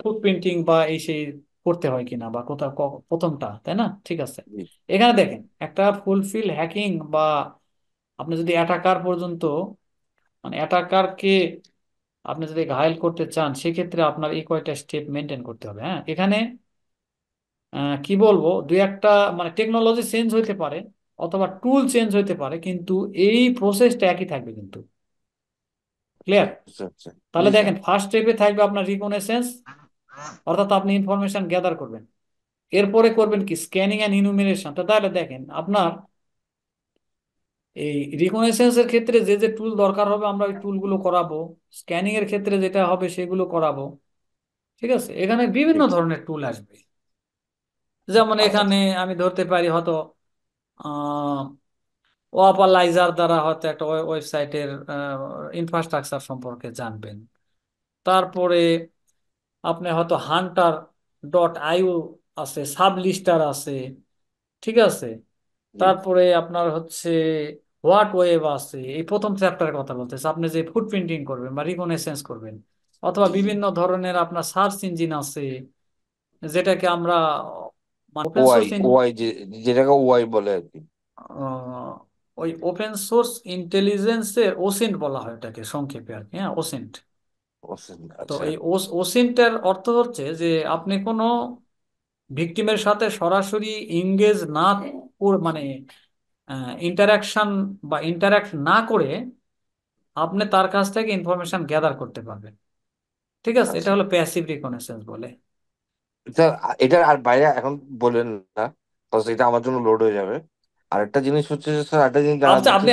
ফুড প্রিন্টিং বা এই সেই করতে হয় কিনা বা কোথাও প্রথমটা, তাই না? ঠিক আছে। জি এখানে দেখেন একটা ফুলফিল হ্যাকিং বা আপনি যদি অ্যাটাকার পর্যন্ত মানে অ্যাটাকারকে আপনি যদি ঘায়েল করতে চান সেক্ষেত্রে আপনার এই কয়টা স্টেপ মেনটেন করতে হবে। হ্যাঁ, এখানে কি বলবো, দুই একটা মানে টেকনোলজি চেঞ্জ হইতে পারে অথবা টুল চেঞ্জ হইতে পারে, কিন্তু এই প্রসেসটা একই থাকবে কিন্তু। আচ্ছা ক্লিয়ার? আচ্ছা আচ্ছা। তাহলে জি স্যার। দেখেন ফার্স্ট স্টেপে থাকবে আপনার রিকনেসেন্স, অর্থাৎ আপনি ইনফরমেশন গ্যাদার করবেন। এরপরে করবেন কি স্ক্যানিং অ্যান্ড ইনুমিনেশন। তাহলে দেখেন আপনার এই রিকনেসেন্স এর ক্ষেত্রে যে যে টুল দরকার হবে আমরা ওই টুলগুলো করাবো, স্ক্যানিং এর ক্ষেত্রে যেটা হবে সেগুলো করাবো। ঠিক আছে, এখানে বিভিন্ন ঠিক। ধরনের টুল আসবে। যেমন আচ্ছা এখানে আমি ধরতে পারি হয়তো আহ ওয়াপালাইজার দ্বারা হয়তো একটা ওয়েবসাইটের ইনফ্রাস্ট্রাকচার সম্পর্কে জানবেন। তারপরে আপনি হয়তো hunter.io আছে, সাবলিস্টার আছে। ঠিক আছে। জি তারপরে আপনার হচ্ছে হোয়াট ওয়েব আছে। এই প্রথম চ্যাপ্টারের কথা বলতেছে, আপনি যে ফুটপ্রিন্টিং করবেন বা রিকনেসেন্স করবেন। অথবা জি জি। বিভিন্ন ধরনের আপনার সার্চ ইঞ্জিন আছে, যেটাকে আমরা ওপেন ওআই সোর্স, ওআই যেটাকে ওআই বলে আর কি। ওই ওপেন সোর্স ইন্টেলিজেন্সের ওসিন্ট বলা হয় এটাকে সংক্ষেপে আর কি। হ্যাঁ, ওসিন্ট। তো আচ্ছা এই ওসিন্টের অর্থ হচ্ছে যে আপনি কোনো ভিকটিমের সাথে সরাসরি ইংগেজ না মানে ইন্টারাকশন বা ইন্টারাক্ট না করে আপনি তার কাছ থেকে ইনফরমেশন গ্যাদার করতে পারবেন। ঠিক আছে, এটা আচ্ছা হলো প্যাসিভ রিকনেসেন্স বলে। স্যার। এটা আর বাইরে এখন বললেন না, কারণ এটা আমার জন্য লোড হয়ে যাবে। আরেকটা জিনিস হচ্ছে যে স্যার, আরেকটা জিনিস জানার আচ্ছা, আপনি ইচ্ছে